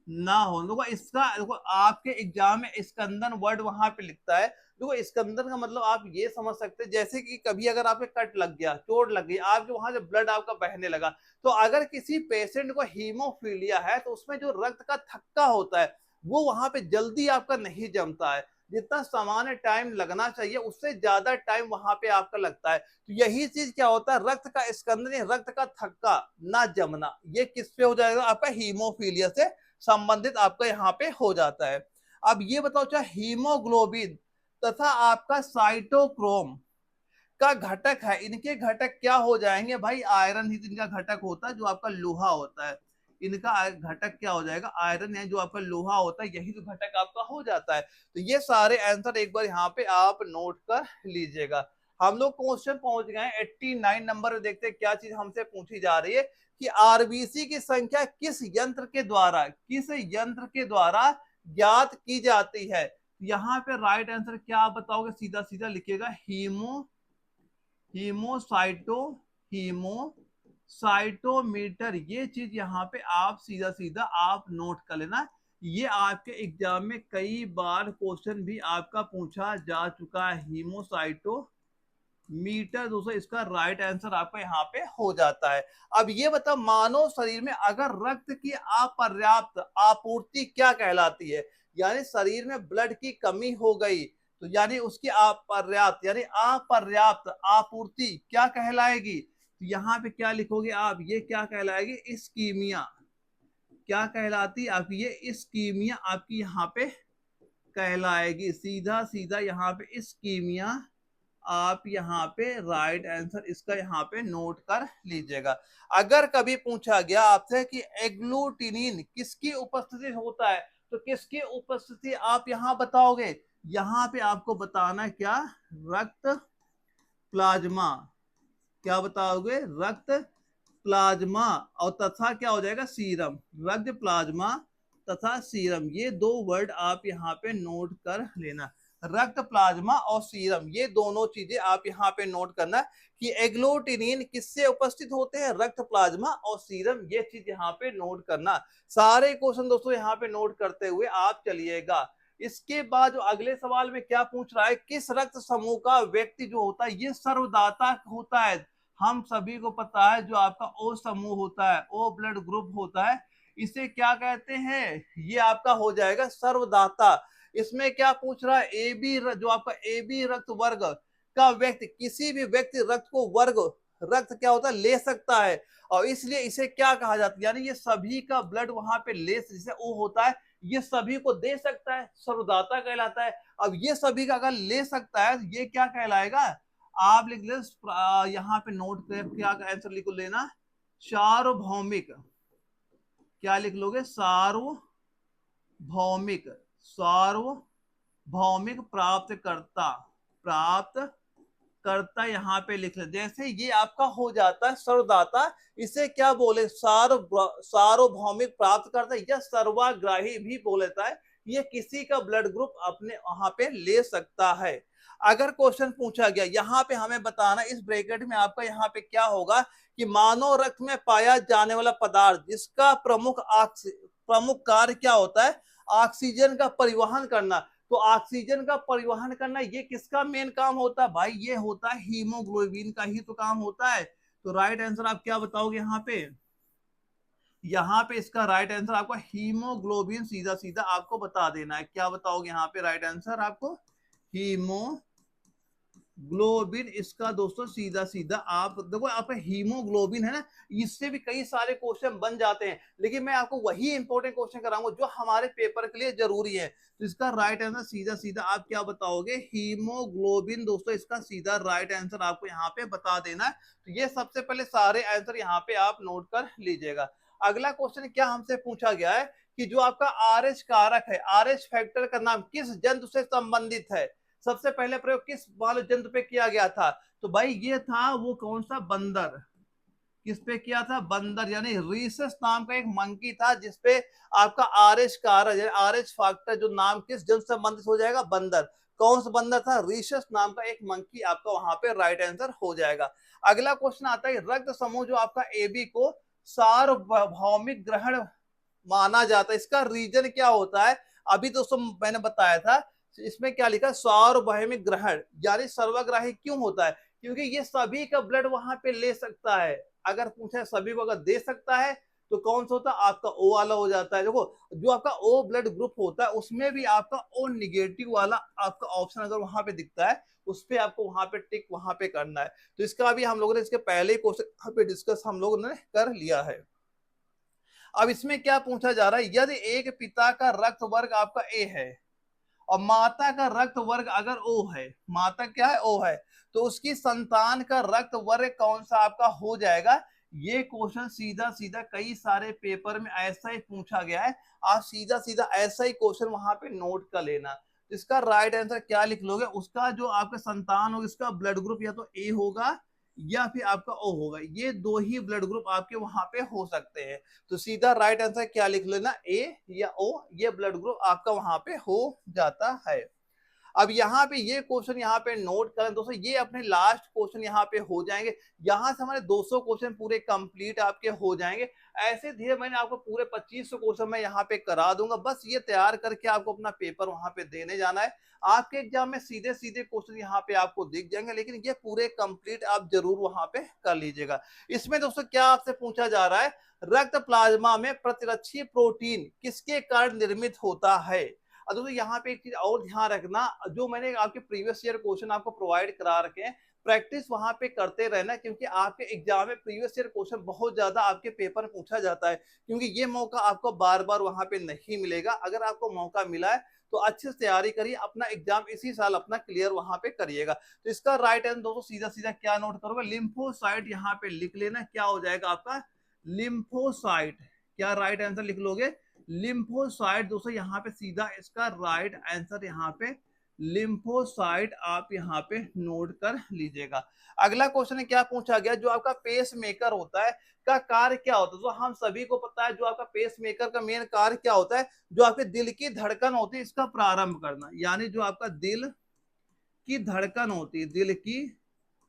[SPEAKER 1] ना हो। देखो इसका, देखो आपके एग्जाम में स्कंदन वर्ड वहां पे लिखता है। देखो स्कंदन का मतलब आप ये समझ सकते हैं जैसे कि कभी अगर आपके कट लग गया, चोट लग गई, आपके वहां से ब्लड आपका बहने लगा, तो अगर किसी पेशेंट को हीमोफीलिया है तो उसमें जो रक्त का थक्का होता है वो वहां पे जल्दी आपका नहीं जमता है। जितना सामान्य टाइम लगना चाहिए उससे ज्यादा टाइम वहां पे आपका लगता है। तो यही चीज क्या होता है? रक्त का स्कंदन, रक्त का थक्का ना जमना, ये किस पे हो जाएगा? आपका हीमोफीलिया से संबंधित आपका यहाँ पे हो जाता है। अब ये बताओ, चाहे हीमोग्लोबिन तथा आपका साइटोक्रोम का घटक है, इनके घटक क्या हो जाएंगे भाई? आयरन ही इनका घटक होता है, जो आपका लोहा होता है। इनका घटक क्या हो जाएगा? आयरन है, जो आपका लोहा होता है, यही तो घटक आपका हो जाता है। तो ये सारे आंसर एक बार यहाँ पे आप नोट कर लीजिएगा। हम लोग क्वेश्चन पहुंच गए 89 नंबर में। देखते हैं क्या चीज हमसे पूछी जा रही है कि आरबीसी की संख्या किस यंत्र के द्वारा, किस यंत्र के द्वारा ज्ञात की जाती है? यहाँ पे राइट आंसर क्या आप बताओगे? सीधा सीधा लिखिएगा, हीमोसाइटो हीमोसाइटोमीटर। ये चीज यहाँ पे आप सीधा सीधा आप नोट कर लेना। ये आपके एग्जाम में कई बार क्वेश्चन भी आपका पूछा जा चुका है। हीमोसाइटो मीटर दोस्तों इसका राइट आंसर आपका यहाँ पे हो जाता है। अब ये बताओ, मानव शरीर में अगर रक्त की अपर्याप्त आपूर्ति क्या कहलाती है? यानी शरीर में ब्लड की कमी हो गई तो यानी उसकी अपर्याप्त, यानी अपर्याप्त आपूर्ति क्या कहलाएगी? तो यहाँ पे क्या लिखोगे आप? ये क्या कहलाएगी? इस्कीमिया। क्या कहलाती आप? ये इस्कीमिया आपकी यहाँ पे कहलाएगी। सीधा सीधा यहाँ पे इस्कीमिया आप यहाँ पे राइट आंसर इसका यहाँ पे नोट कर लीजिएगा। अगर कभी पूछा गया आपसे कि एग्लूटिनिन किसकी उपस्थिति होता है, तो किसकी उपस्थिति आप यहाँ बताओगे? यहाँ पे आपको बताना है क्या? रक्त प्लाज्मा। क्या बताओगे? रक्त प्लाज्मा और तथा क्या हो जाएगा? सीरम। रक्त प्लाज्मा तथा सीरम, ये दो वर्ड आप यहाँ पे नोट कर लेना। रक्त प्लाज्मा और सीरम, ये दोनों चीजें आप यहाँ पे नोट करना कि एग्लूटिनिन किससे उपस्थित होते हैं? रक्त प्लाज्मा और सीरम, ये चीज यहाँ पे नोट करना। सारे क्वेश्चन दोस्तों यहाँ पे नोट करते हुए आप चलिएगा। इसके बाद जो अगले सवाल में क्या पूछ रहा है, किस रक्त समूह का व्यक्ति जो होता है ये सर्वदाता होता है? हम सभी को पता है जो आपका ओ समूह होता है, ओ ब्लड ग्रुप होता है, इसे क्या कहते हैं? ये आपका हो जाएगा सर्वदाता। इसमें क्या पूछ रहा है? ए बी, जो आपका ए बी रक्त वर्ग का व्यक्ति, किसी भी व्यक्ति रक्त को वर्ग रक्त क्या होता है? ले सकता है, और इसलिए इसे क्या कहा जाता है? यानी ये सभी का ब्लड वहां पे ले, जिसे ओ होता है, ये सभी को दे सकता है, सर्वदाता कहलाता है। अब ये सभी का अगर ले सकता है ये क्या कहलाएगा? आप लिख ले यहाँ पे नोट कर क्या आंसर लिख लेना, सार्वभौमिक। क्या लिख लोगे? सार्वभौमिक। सार्वभौमिक प्राप्तकर्ता, प्राप्त करता यहाँ पे लिख ले। जैसे ये आपका हो जाता है सर्वदाता, इसे क्या बोले? सार्वभौमिक प्राप्त करता है या सर्वाग्राही भी बोल लेता है। ये किसी का ब्लड ग्रुप अपने वहां पे ले सकता है। अगर क्वेश्चन पूछा गया यहाँ पे हमें बताना, इस ब्रैकेट में आपका यहाँ पे क्या होगा कि मानव रक्त में पाया जाने वाला पदार्थ जिसका प्रमुख कार्य क्या होता है? ऑक्सीजन का परिवहन करना। तो ऑक्सीजन का परिवहन करना ये किसका मेन काम होता है भाई? ये होता है हीमोग्लोबिन का ही तो काम होता है। तो राइट आंसर आप क्या बताओगे यहाँ पे? यहाँ पे इसका राइट आंसर आपको हीमोग्लोबिन सीधा सीधा आपको बता देना है। क्या बताओगे यहाँ पे राइट आंसर आपको? हीमोग्लोबिन ग्लोबिन, इसका दोस्तों सीधा सीधा आप देखो, आपका हीमोग्लोबिन है ना, इससे भी कई सारे क्वेश्चन बन जाते हैं, लेकिन मैं आपको वही इंपॉर्टेंट क्वेश्चन कराऊंगा जो हमारे पेपर के लिए जरूरी है। तो इसका राइट आंसर सीधा सीधा आप क्या बताओगे, हीमोग्लोबिन दोस्तों, इसका सीधा राइट आंसर आपको यहाँ पे बता देना है। तो ये सबसे पहले सारे आंसर यहाँ पे आप नोट कर लीजिएगा। अगला क्वेश्चन क्या हमसे पूछा गया है कि जो आपका आर एच कारक है, आर एच फैक्टर का नाम किस जंतु से संबंधित है। सबसे पहले प्रयोग किस मानव जंतु पे किया गया था, तो भाई ये था वो कौन सा, बंदर। किस पे किया था, बंदर, यानी रीसस नाम का एक मंकी था जिसपे आपका आर एच कारक, आर एच फैक्टर जो नाम किस जंतु से संबंधित हो जाएगा, बंदर। कौन सा बंदर था, रीसस नाम का एक मंकी, आपका वहां पे राइट आंसर हो जाएगा। अगला क्वेश्चन आता है, रक्त समूह जो आपका एबी को सार्वभौमिक ग्रहण माना जाता है, इसका रीजन क्या होता है। अभी दोस्तों मैंने बताया था, इसमें क्या लिखा, सार्वभौमिक ग्रहण, यानी सर्वग्राही क्यों होता है, क्योंकि ये सभी का ब्लड वहां पे ले सकता है। अगर पूछे सभी को अगर दे सकता है तो कौन सा होता है, आपका ओ वाला हो जाता है। देखो जो आपका ओ ब्लड ग्रुप होता है उसमें भी आपका ओ निगेटिव वाला आपका ऑप्शन अगर वहां पे दिखता है, उस पे आपको वहां पे टिक वहां पे करना है। तो इसका भी हम लोगों ने इसके पहले ही क्वेश्चन पे डिस्कस हम लोगों ने कर लिया है। अब इसमें क्या पूछा जा रहा है, यदि एक पिता का रक्त वर्ग आपका ए है और माता का रक्त वर्ग अगर ओ है, माता क्या है, ओ है, तो उसकी संतान का रक्त वर्ग कौन सा आपका हो जाएगा। ये क्वेश्चन सीधा सीधा कई सारे पेपर में ऐसा ही पूछा गया है। आप सीधा सीधा ऐसा ही क्वेश्चन वहां पे नोट कर लेना। इसका राइट आंसर क्या लिख लोगे, उसका जो आपका संतान होगा इसका ब्लड ग्रुप या तो ए होगा या फिर आपका ओ होगा, ये दो ही ब्लड ग्रुप आपके वहां पे हो सकते हैं। तो सीधा राइट आंसर क्या लिख लेना, ए या ओ, ये ब्लड ग्रुप आपका वहां पे हो जाता है। अब यहाँ पे ये क्वेश्चन यहाँ पे नोट करें दोस्तों, ये अपने लास्ट क्वेश्चन यहाँ पे हो जाएंगे। यहाँ से हमारे 200 क्वेश्चन पूरे कंप्लीट आपके हो जाएंगे। ऐसे धीरे मैंने आपको पूरे 2500 क्वेश्चन मैं यहाँ पे करा दूंगा, बस ये तैयार करके आपको अपना पेपर वहां पे देने जाना है। आपके एग्जाम में सीधे सीधे क्वेश्चन यहाँ पे आपको दिख जाएंगे, लेकिन ये पूरे कंप्लीट आप जरूर वहां पे कर लीजिएगा। इसमें दोस्तों क्या आपसे पूछा जा रहा है, रक्त प्लाज्मा में प्रतिरक्षी प्रोटीन किसके कारण निर्मित होता है। दोस्तों यहाँ पे एक चीज और ध्यान रखना, जो मैंने आपके प्रीवियस ईयर क्वेश्चन आपको प्रोवाइड करा रखे हैं, प्रैक्टिस वहां पे करते रहना, क्योंकि आपके एग्जाम में प्रीवियस ईयर क्वेश्चन बहुत ज्यादा आपके पेपर में पूछा जाता है। क्योंकि ये मौका आपको बार बार वहां पे नहीं मिलेगा। अगर आपको मौका मिला है तो अच्छे से तैयारी करिए, अपना एग्जाम इसी साल अपना क्लियर वहां पे करिएगा। तो इसका राइट आंसर दोस्तों सीधा सीधा क्या नोट करोगे, लिम्फोसाइट यहाँ पे लिख लेना, क्या हो जाएगा आपका, लिम्फोसाइट। क्या राइट आंसर लिख लोगे, लिम्फोसाइट। दोस्तों यहाँ पे सीधा इसका राइट आंसर यहाँ पे लिम्फोसाइट आप यहाँ पे नोट कर लीजिएगा। अगला क्वेश्चन क्या पूछा गया, जो आपका पेस मेकर होता है का कार्य क्या होता है। तो हम सभी को पता है जो आपका पेस मेकर का मेन कार्य क्या होता है, जो आपके दिल की धड़कन होती है इसका प्रारंभ करना, यानी जो आपका दिल की धड़कन होती है, दिल की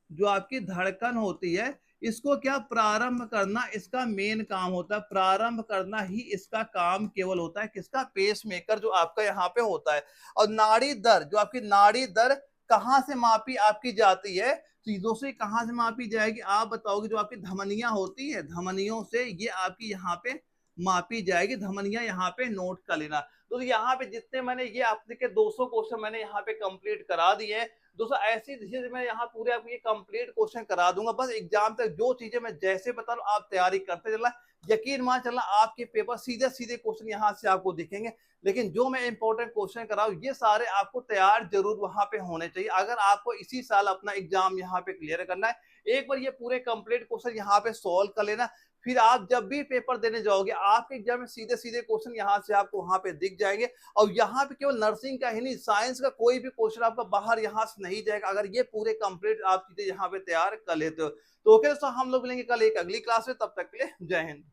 [SPEAKER 1] जो आपकी धड़कन होती है इसको क्या प्रारंभ करना इसका मेन काम होता है। प्रारंभ करना ही इसका काम केवल होता है किसका, पेस मेकर जो आपका यहाँ पे होता है। और नाड़ी दर, जो आपकी नाड़ी दर कहाँ से मापी आपकी जाती है, तो दोस्तों कहाँ से मापी जाएगी, आप बताओगे, जो आपकी धमनियां होती है धमनियों से ये आपकी यहाँ पे मापी जाएगी। धमनियां यहाँ पे नोट कर लेना। तो यहाँ पे जितने मैंने ये आपके के 200 क्वेश्चन मैंने यहाँ पे कंप्लीट करा दिए हैं दोस्तों। ऐसी चीजें मैं यहाँ पूरे आपको ये कंप्लीट क्वेश्चन करा दूंगा, बस एग्जाम तक जो चीजें मैं जैसे बता रहा हूँ आप तैयारी करते चलना। यकीन मान चलना आपके पेपर सीधे सीधे क्वेश्चन यहाँ से आपको दिखेंगे, लेकिन जो मैं इंपॉर्टेंट क्वेश्चन कराऊँ ये सारे आपको तैयार जरूर वहां पे होने चाहिए। अगर आपको इसी साल अपना एग्जाम यहाँ पे क्लियर करना है, एक बार ये पूरे कंप्लीट क्वेश्चन यहाँ पे सोल्व कर लेना, फिर आप जब भी पेपर देने जाओगे आपके एग्जाम में सीधे सीधे क्वेश्चन यहाँ से आपको वहां पे दिख जाएंगे। और यहाँ पे केवल नर्सिंग का ही नहीं, साइंस का कोई भी क्वेश्चन आपका बाहर यहाँ से नहीं जाएगा, अगर ये पूरे कंप्लीट आप चीजें यहाँ पे तैयार कर लेते हो। तो ओके दोस्तों, हम लोग मिलेंगे कल एक अगली क्लास में, तब तक के लिए जय हिंद।